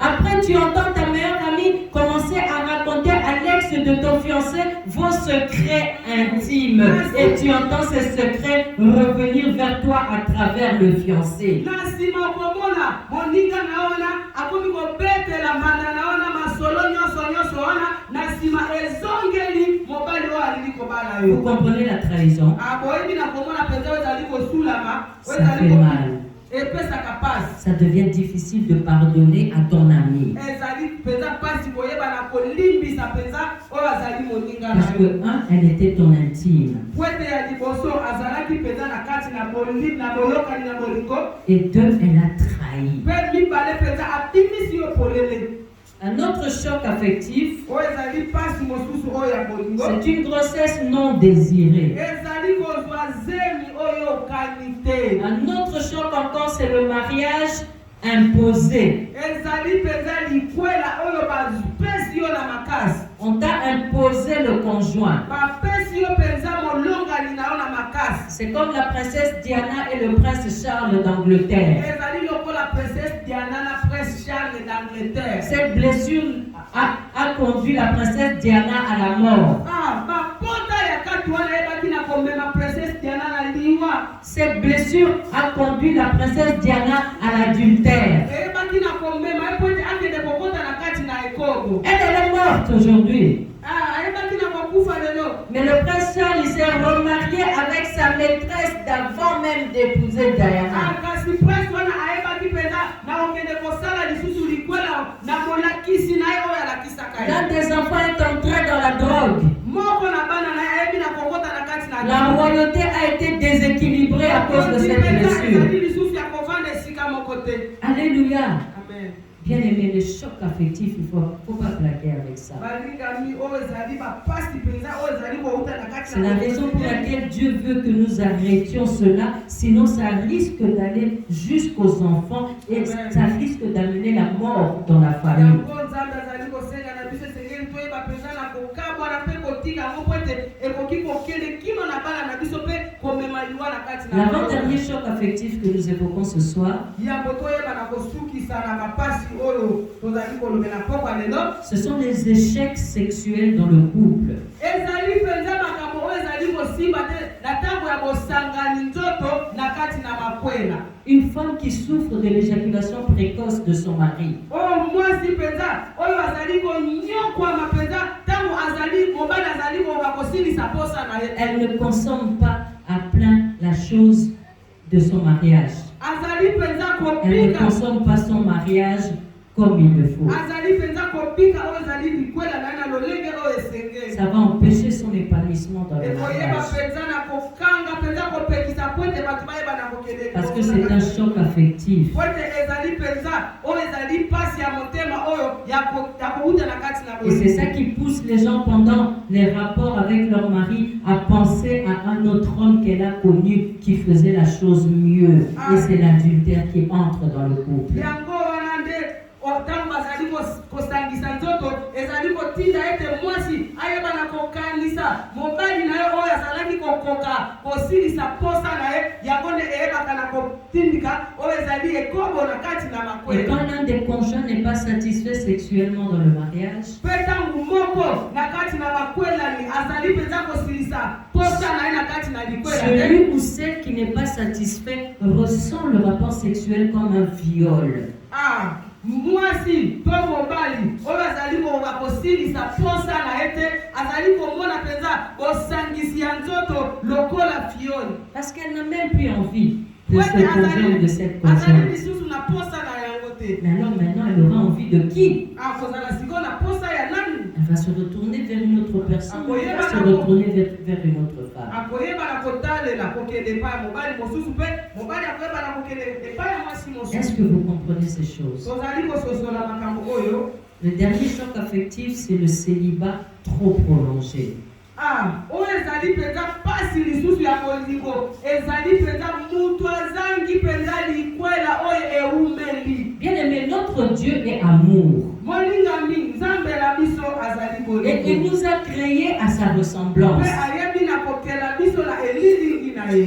Après, tu entends ta meilleure amie commencer à raconter à l'ex de ton fiancé vos secrets intimes. Et tu entends ces secrets revenir vers toi à travers le fiancé. Vous comprenez la trahison? Ça fait mal. Ça devient difficile de pardonner à ton ami. Parce que elle était ton intime. Et deux, elle a trahi. Un autre choc affectif, c'est une grossesse non désirée. Un autre choc encore, c'est le mariage imposé. On t'a imposé le conjoint. C'est comme la princesse Diana et le prince Charles d'Angleterre. Cette blessure a conduit la princesse Diana à la mort. Cette blessure a conduit la princesse Diana à l'adultère. Elle est morte aujourd'hui. Mais le prince Charles s'est remarié avec sa maîtresse d'avant même d'épouser Diana. L'un des enfants est entré dans la drogue. La royauté a été déséquilibrée à cause de cette blessure. Alléluia. Amen. Bien aimé, le choc affectif, il ne faut pas plaquer avec ça. C'est la raison pour laquelle Dieu veut que nous arrêtions cela, sinon ça risque d'aller jusqu'aux enfants et ça risque d'amener la mort dans la famille. L'avant-dernier choc affectif que nous évoquons ce soir, ce sont les échecs sexuels dans le couple. Une femme qui souffre de l'éjaculation précoce de son mari. elle ne consomme pas à plein la chose de son mariage. Elle ne consomme pas son mariage comme il le faut. Ça va empêcher son épanouissement dans le mariage. Parce que c'est un choc affectif. Et c'est ça qui pousse les gens pendant les rapports avec leur mari à penser à un autre homme qu'elle a connu qui faisait la chose mieux. Et c'est l'adultère qui entre dans le couple. Et quand l'un des conjoints n'est pas satisfait sexuellement dans le mariage, celui ou celle qui n'est pas satisfait ressent le rapport sexuel comme un viol. Mwasi to mobali oyo azali kosilisa posa na ete azali komona penza osangisi ya nzoto lokola fioni parce qu'elle n'a même plus envie de ce conjoint ou de cette conjointe. Mais alors maintenant elle aura envie de qui? Elle va se retourner vers une autre personne, elle va se retourner vers une autre femme. Est-ce que vous comprenez ces choses? Le dernier choc affectif, c'est le célibat trop prolongé. Bien aimé, notre Dieu est amour. Et il nous a créés à sa ressemblance.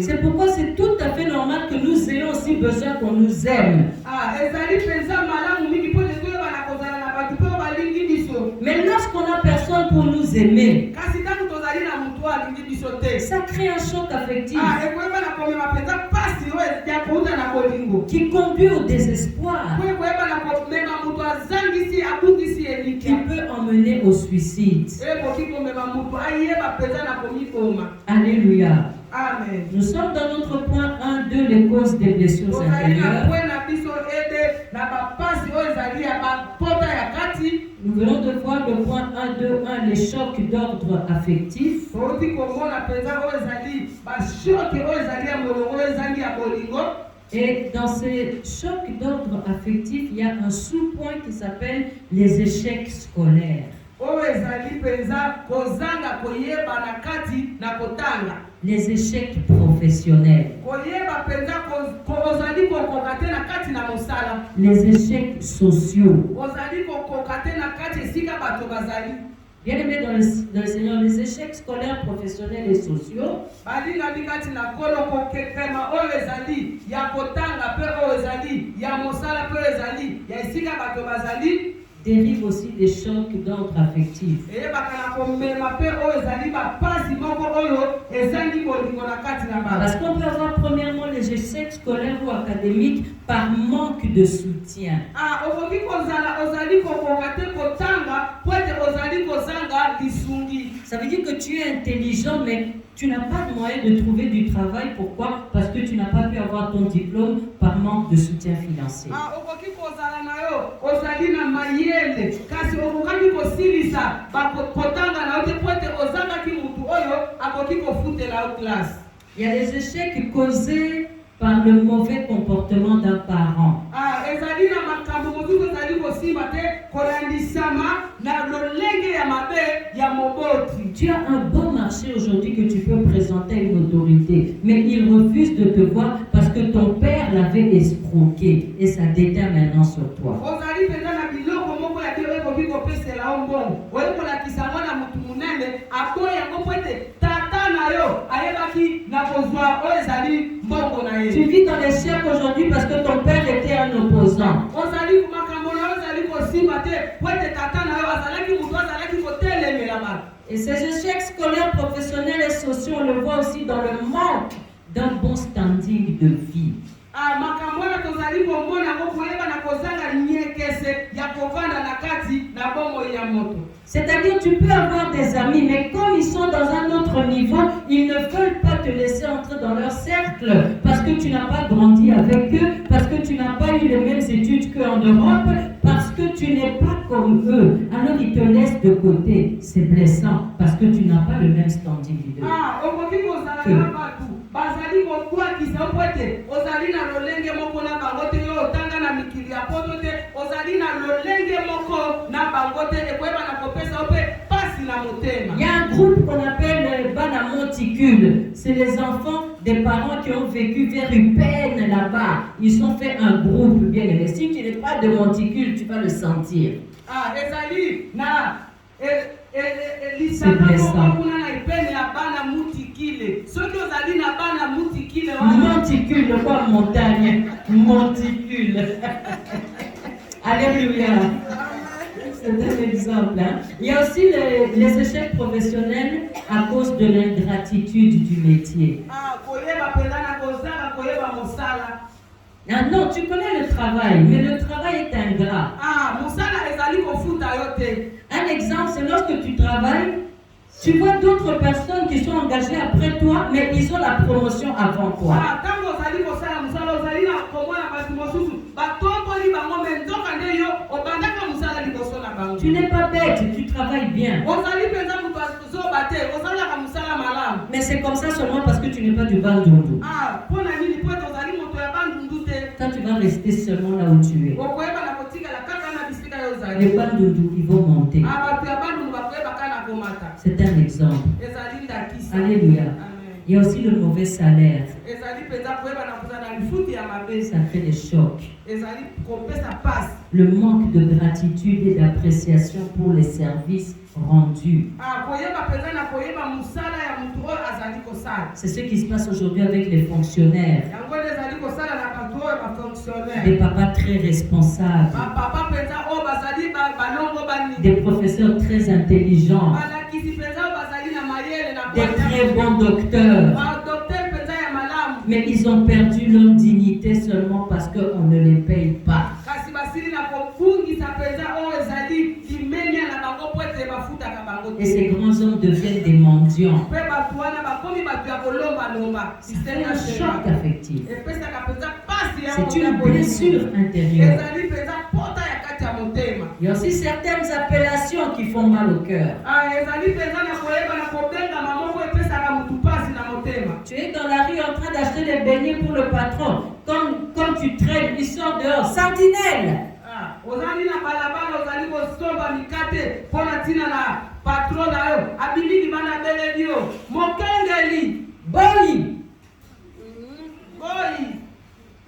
C'est pourquoi c'est tout à fait normal que nous ayons aussi besoin qu'on nous aime. Mais lorsqu'on n'a personne pour nous aimer, ça crée un choc affectif qui conduit au désespoir, qui peut emmener au suicide. Alléluia. Amen. Nous sommes dans notre point 1-2, les causes des blessures intérieures. Nous venons de voir le point 1-2-1, les chocs d'ordre affectif. Et dans ces chocs d'ordre affectif, il y a un sous-point qui s'appelle les échecs scolaires. Les échecs professionnels. Les échecs sociaux. Bien aimé dans le Seigneur, les échecs scolaires, professionnels et sociaux dérivent aussi des chocs d'ordre affectif. Parce qu'on peut avoir premièrement les échecs scolaires ou académiques par manque de soutien. Ça veut dire que tu es intelligent, mais tu n'as pas de moyen de trouver du travail. Pourquoi? Parce que tu n'as pas pu avoir ton diplôme par manque de soutien financier. Il y a des échecs causés par le mauvais comportement d'un parent. Tu as un bon marché aujourd'hui que tu peux présenter à une autorité, mais il refuse de te voir parce que ton père l'avait escroqué et ça déteint maintenant sur toi. Tu vis dans les siècles aujourd'hui parce que ton père était un opposant. Et ces échecs scolaires, professionnels et sociaux, on le voit aussi dans le manque d'un bon standing de vie. C'est-à-dire tu peux avoir des amis, mais comme ils sont dans un autre niveau, ils ne veulent pas te laisser entrer dans leur cercle parce que tu n'as pas grandi avec eux, parce que tu n'as pas eu les mêmes études qu'en Europe, parce que tu n'es pas comme eux. Alors ils te laissent de côté. C'est blessant parce que tu n'as pas le même standing d'eux. Bazali kokwatisa okwete ozali na lolenge moko na bango te yo otanga na mikili ya poto te ozali na lolenge moko na bango te ekoyeba na kopesa ope pasi na motema. Il y a un groupe qu'on appelle Bana Monticule. C'est les enfants des parents qui ont vécu vers une peine là-bas. Ils ont fait un groupe bien aimé. Si tu n'es pas de Monticule, tu vas le sentir. Ah, ezali na c'est blessant. Monticule, quoi, montagne? Monticule. Alléluia. C'est un exemple. Hein? Il y a aussi les échecs professionnels à cause de l'ingratitude du métier. Ah non, tu connais le travail, mais le travail est ingrat. Un exemple, c'est lorsque tu travailles, tu vois d'autres personnes qui sont engagées après toi, mais ils ont la promotion avant toi. Tu n'es pas bête, tu travailles bien. Mais c'est comme ça seulement parce que tu n'es pas du Bandundu. Toi, tu vas rester seulement là où tu es. Les Bandundu, ils vont monter. C'est un exemple. Alléluia. Il y a aussi le mauvais salaire. Ça fait des chocs. Le manque de gratitude et d'appréciation pour les services rendus. C'est ce qui se passe aujourd'hui avec les fonctionnaires. Des papas très responsables. Des professeurs très intelligents. Des très bons docteurs. Mais ils ont perdu leur dignité seulement parce qu'on ne les paye pas. Et ces grands hommes deviennent des mendiants. C'est un choc affectif. C'est une blessure intérieure. Il y a aussi certaines appellations qui font mal au cœur. Tu es dans la rue en train d'acheter des beignets pour le patron. Comme tu traînes, il sort dehors. Sentinelle!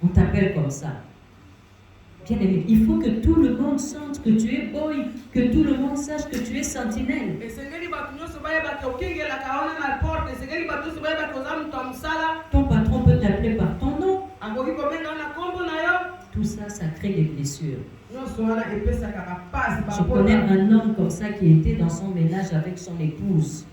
On t'appelle comme ça. Bien aimé, il faut que tout le monde sente que tu es boy, que tout le monde sache que tu es sentinelle. Ton patron peut t'appeler par ton nom. Tout ça, ça crée des blessures. Je connais un homme comme ça qui était dans son ménage avec son épouse.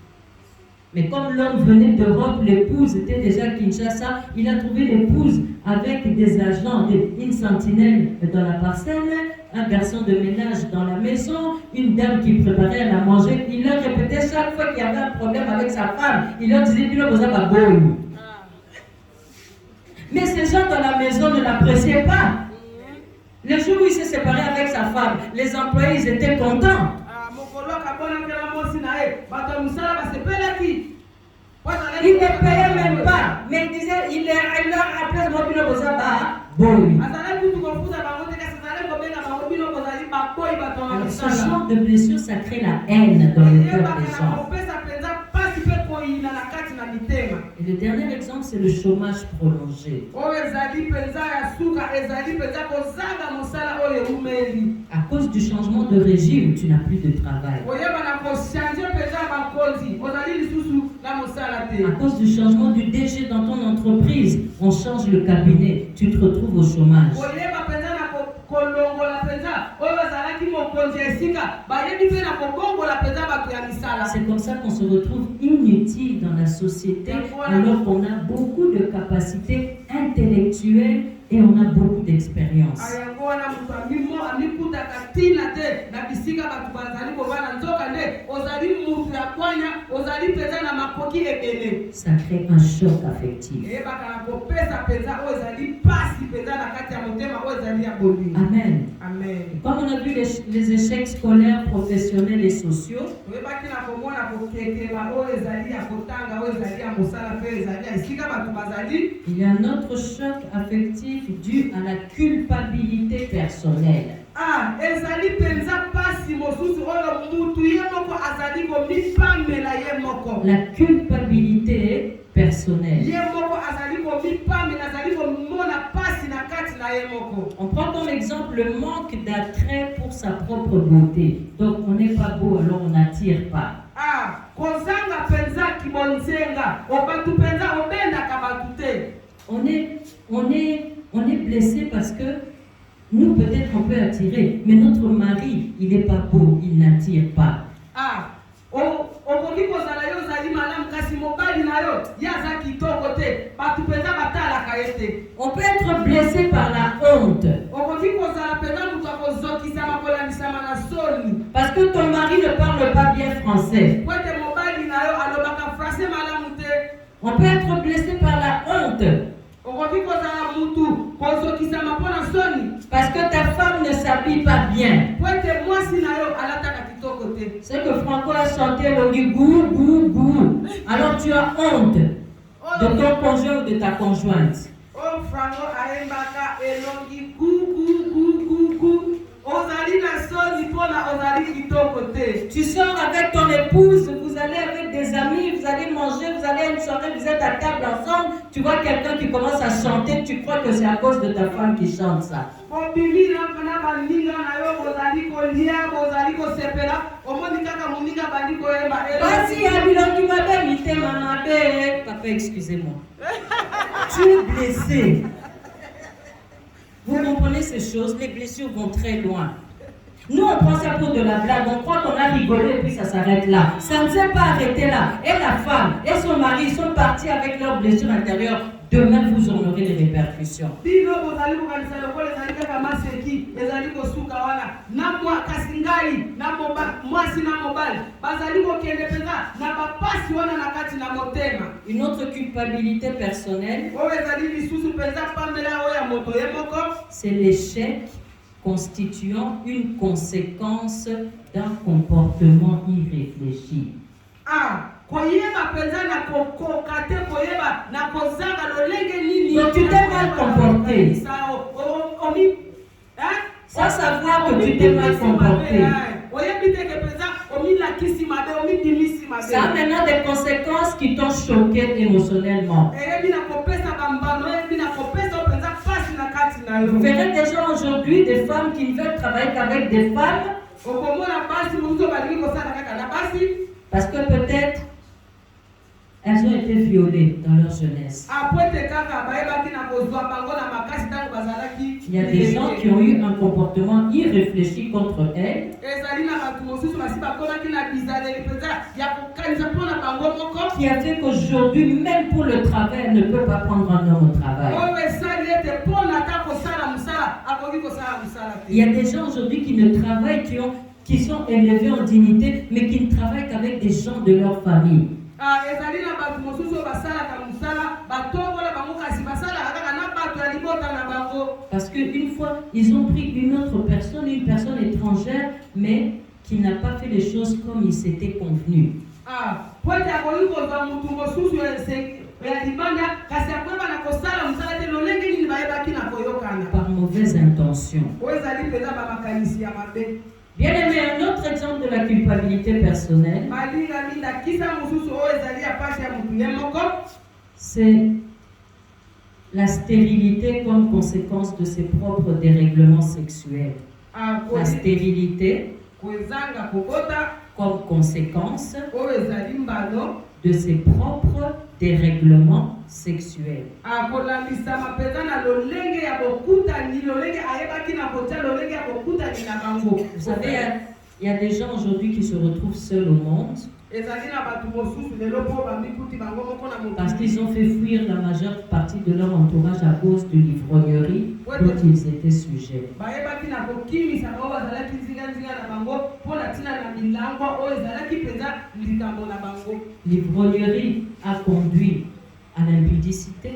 Mais comme l'homme venait d'Europe, l'épouse était déjà à Kinshasa, il a trouvé l'épouse avec des agents, une sentinelle dans la parcelle, un garçon de ménage dans la maison, une dame qui préparait à la manger. Il leur répétait chaque fois qu'il y avait un problème avec sa femme, il leur disait « Mais ces gens dans la maison ne l'appréciaient pas. Le jour où il s'est séparé avec sa femme, les employés ils étaient contents. Il ne payait même pas, mais il disait, il leur rappelait ce genre de blessure, ça crée la haine dans le cœur des gens. Et le dernier exemple, c'est le chômage prolongé. À cause du changement de régime, tu n'as plus de travail. À cause du changement du DG dans ton entreprise, on change le cabinet, tu te retrouves au chômage. C'est comme ça qu'on se retrouve inutile dans la société alors qu'on a beaucoup de capacités intellectuelles et on a beaucoup d'expérience. Ça crée un choc affectif. Amen. Amen. Comme on a vu les échecs scolaires, professionnels et sociaux, il y a un autre choc affectif dû à la culpabilité personnelle. La culpabilité personnelle. On prend comme exemple le manque d'attrait pour sa propre beauté. Donc on n'est pas beau, alors on n'attire pas. On est blessé parce que nous peut-être on peut attirer, mais notre mari, il n'est pas beau, il n'attire pas. On peut être blessé par la honte. Parce que ton mari ne parle pas bien français. On peut être blessé par la honte. Parce que ta femme ne s'habille pas bien. C'est que Franco a chanté le goût, goût, goût. Alors tu as honte de ton conjoint ou de ta conjointe. Tu sors avec ton épouse, vous allez avec des amis, vous allez manger, vous allez à une soirée, vous êtes à table ensemble, tu vois quelqu'un qui commence à chanter, tu crois que c'est à cause de ta femme qui chante ça. Papa, excusez-moi. Tu es blessé. Vous comprenez ces choses, les blessures vont très loin. Nous, on prend ça pour de la blague, on croit qu'on a rigolé et puis ça s'arrête là. Ça ne s'est pas arrêté là. Et la femme et son mari sont partis avec leurs blessures intérieures. Demain, vous en aurez les répercussions. Une autre culpabilité personnelle, c'est l'échec constituant une conséquence d'un comportement irréfléchi. Donc tu t'es mal comporté. Sans savoir que tu t'es mal comporté. Ça a maintenant des conséquences qui t'ont choqué émotionnellement. Vous verrez des gens aujourd'hui, des femmes qui ne veulent travailler qu'avec des femmes. Parce que peut-être elles ont été violées dans leur jeunesse. Il y a des gens qui ont eu un comportement irréfléchi contre elles. Qui a fait qu'aujourd'hui, même pour le travail, elle ne peut pas prendre un homme au travail. Il y a des gens aujourd'hui qui ne travaillent, qui sont élevés en dignité, mais qui ne travaillent qu'avec des gens de leur famille. Parce qu'une fois, ils ont pris une autre personne, une personne étrangère, mais qui n'a pas fait les choses comme il s'était convenu. Par mauvaise intention. Bien aimé, un autre exemple de la culpabilité personnelle, c'est la stérilité comme conséquence de ses propres dérèglements sexuels. La stérilité comme conséquence de ses propres dérèglements sexuels. Vous savez, il y a des gens aujourd'hui qui se retrouvent seuls au monde parce qu'ils ont fait fuir la majeure partie de leur entourage à cause de l'ivrognerie. dont ils étaient sujets. bayebaki na kokimisa oyo bazalaki nzinga na bango mpona ntina na milangwa oyo ezalaki mpenza likambo na bango. L'ivrognerie a conduit à l'impudicité.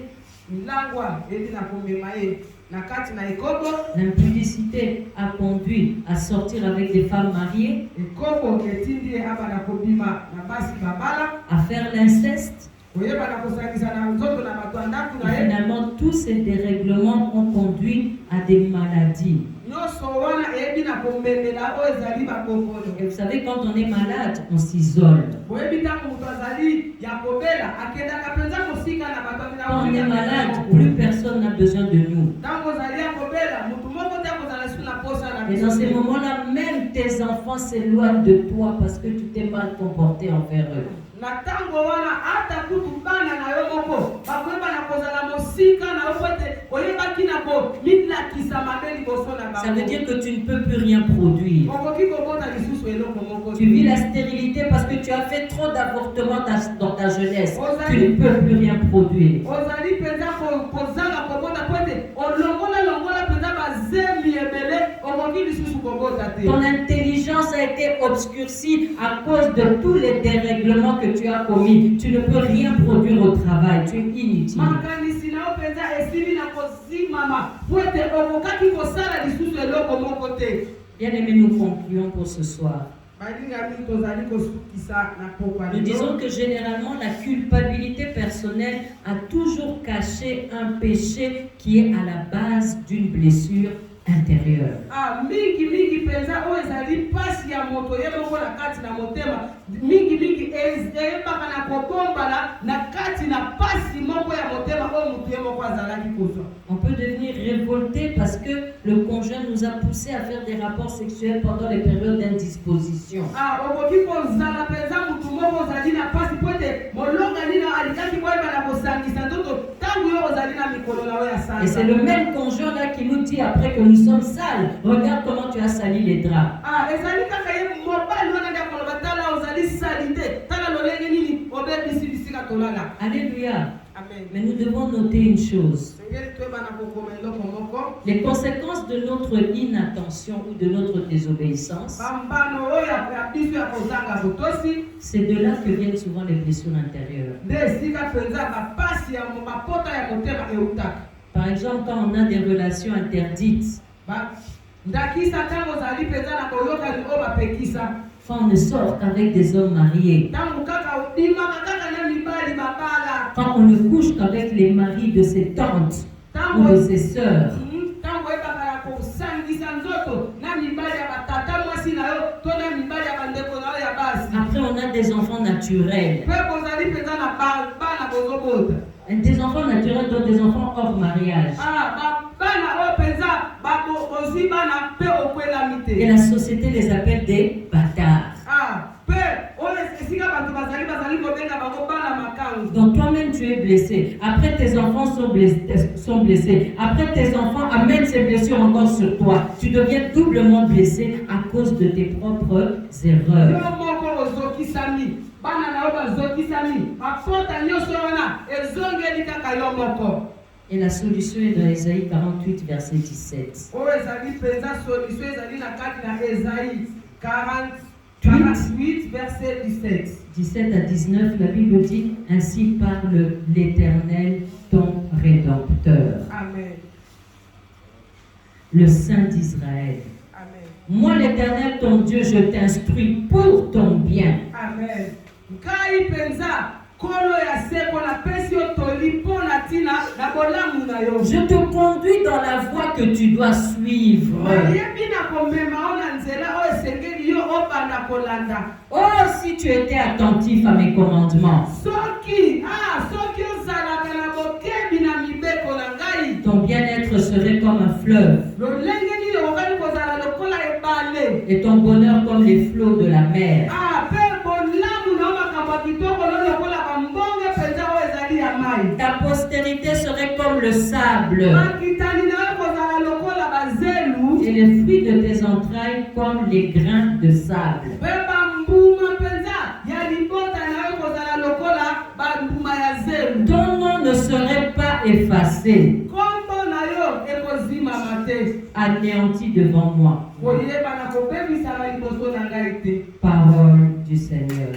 milangwa edi na komema ye na kati na ekobo. L'impudicité a conduit à sortir avec des femmes mariées, ekobo etindi ye abana kobima na basi babala, à faire l'inceste. koyebana kosangisa na nzoto na bato ya ndako na Et ye. finalement, tous ces dérèglements ont conduit à des maladies. nyonso wana eyebi na komemela oyo ezali bakokolo. Et vous savez, quand on est malade, on s'isole. boyebi ntango moto azali ya kobela akendaka mpenza kosika na bato Quand on est malade, plus personne n'a besoin de nous. ntango ozali ya kobela motu moko te akozala su na posa na Et dans ces moments-là, même tes enfants s'éloignent de toi parce que tu t'es mal comporté envers eux. na ntango wana ata kutu bana na yo moko bakoyeba na kozala mosika na yo po ete oyebaki na komilakisa mabe liboso na Ça veut bango. dire que tu ne peux plus rien produire. okoki kobota lisusu eloko moko Tu vis la stérilité parce que tu as fait trop d'avortements dans ta jeunesse. Tu ne peux plus rien produire. ozali mpenza kozanga kobota po ete olongola mpenza bazemi ebele okoki lisusu kobota te. Ton intelligence a été obscurcie à cause de tous les dérèglements que tu as commis. Tu ne peux rien produire au travail. Tu es inutile. makanisi na yo mpenza esili na kozimama po ete okokaki kosala lisusu eloko moko te. Bien-aimés, nous concluons pour ce soir. balingami tozali kosukisa na pokwa Nous disons que généralement la culpabilité personnelle a toujours caché un péché qui est à la base d'une blessure intérieure. mingi mpenza oyo ezali mpasi ya moto ye moko na kati na motema mingi eyebaka na kobombana na kati na mpasi moko ya motema oyo moto ye moko azalaki kozwa. On peut devenir révolté parce que le conjoint nous a poussé à faire des rapports sexuels pendant les périodes d'indisposition. okoki kozala mpenza motu moko ozali na mpasi po ete molongani na alikaki koyeba na kosangisa nzoto ntango yo ozali na mikolo na yo ya sanza. Et c'est le même conjoint là qui nous dit après que nous sommes sales, regarde comment tu as sali les draps. ezali kaka ye mobali wana nde akoloba tala ozali sali te tala lolenge nini obebisi bisika tolala. Alléluia. Amen. Mais nous devons noter une chose. Sengeli toyebana kokoma eloko moko. Les conséquences de notre inattention ou de notre désobéissance, bambano oyo ya biso ya kozanga botosi c'est de là que viennent souvent les blessures intérieures. nde esika mpenza bapasi ya bapota ya motema eutaka. Par exemple, quand on a des relations interdites, ndakisa ntango ozali mpenza na koyokani oyo bapekisa. quand on ne sort qu'avec des hommes mariés, ntango kaka obimaka kaka na mibali babala. quand on ne couche qu'avec les maris de ses tantes ou de ses sœurs, ntango oyebaka na kosangisa nzoto na mibali ya batata mwasi na yo to na mibali ya bandeko na yo ya basi. après on a des enfants naturels. mpe bozali mpenza na bana bozobota. Des enfants naturels, donc des enfants hors mariage. bana oyo mpenza bozwi bana mpe okwelami te. Et la société les appelle des bâtards. mpe oyo esika bato bazali kobenga bango bana makangu. Donc toi-même tu es blessé. Après tes enfants sont blessés. Après tes enfants amènent ces blessures encore sur toi. Tu deviens doublement blessé à cause de tes propres erreurs. yo moko ozokisami bana na yo bazokisami bapota nyonso wana ezongeli kaka yo moko. Et la solution est dans Ésaïe 48, verset 17. oyo ezali mpenza solution ezali na kati na Esaïe 48 verset 17. 17 à 19, la Bible dit: ainsi parle l'Éternel, ton Rédempteur, Amen. le Saint d'Israël. Amen. Moi, l'Éternel, ton Dieu, je t'instruis pour ton bien. Amen. Ngai penza kolo ya seko na pesi yo toli pona tina na bolamu na yo. Je te conduis dans la voie que tu dois suivre. Yebi na komema ona nzela o esengeli yo obanda kolanda. Oh, si tu étais attentif à mes commandements, Soki ozalaka na bokebi na mibeko na ngai. ton bien-être serait comme un fleuve lolenge nini okali kozala lokola ebale. et ton bonheur comme les flots de la mer. Pe bolamu na makambo ya kitoko lokola bambonge penza o ezali ya mai. Ta postérité serait comme le sable makitani na yo kozala lokola bazelu. et les fruits de tes entrailles comme les grains de sable. Pe bambuma penza ya libota na yo kozala lokola bambuma ya zelu. Ton nom ne serait pas effacé kombo na yo ekozima anéanti devant moi. Parole du Seigneur.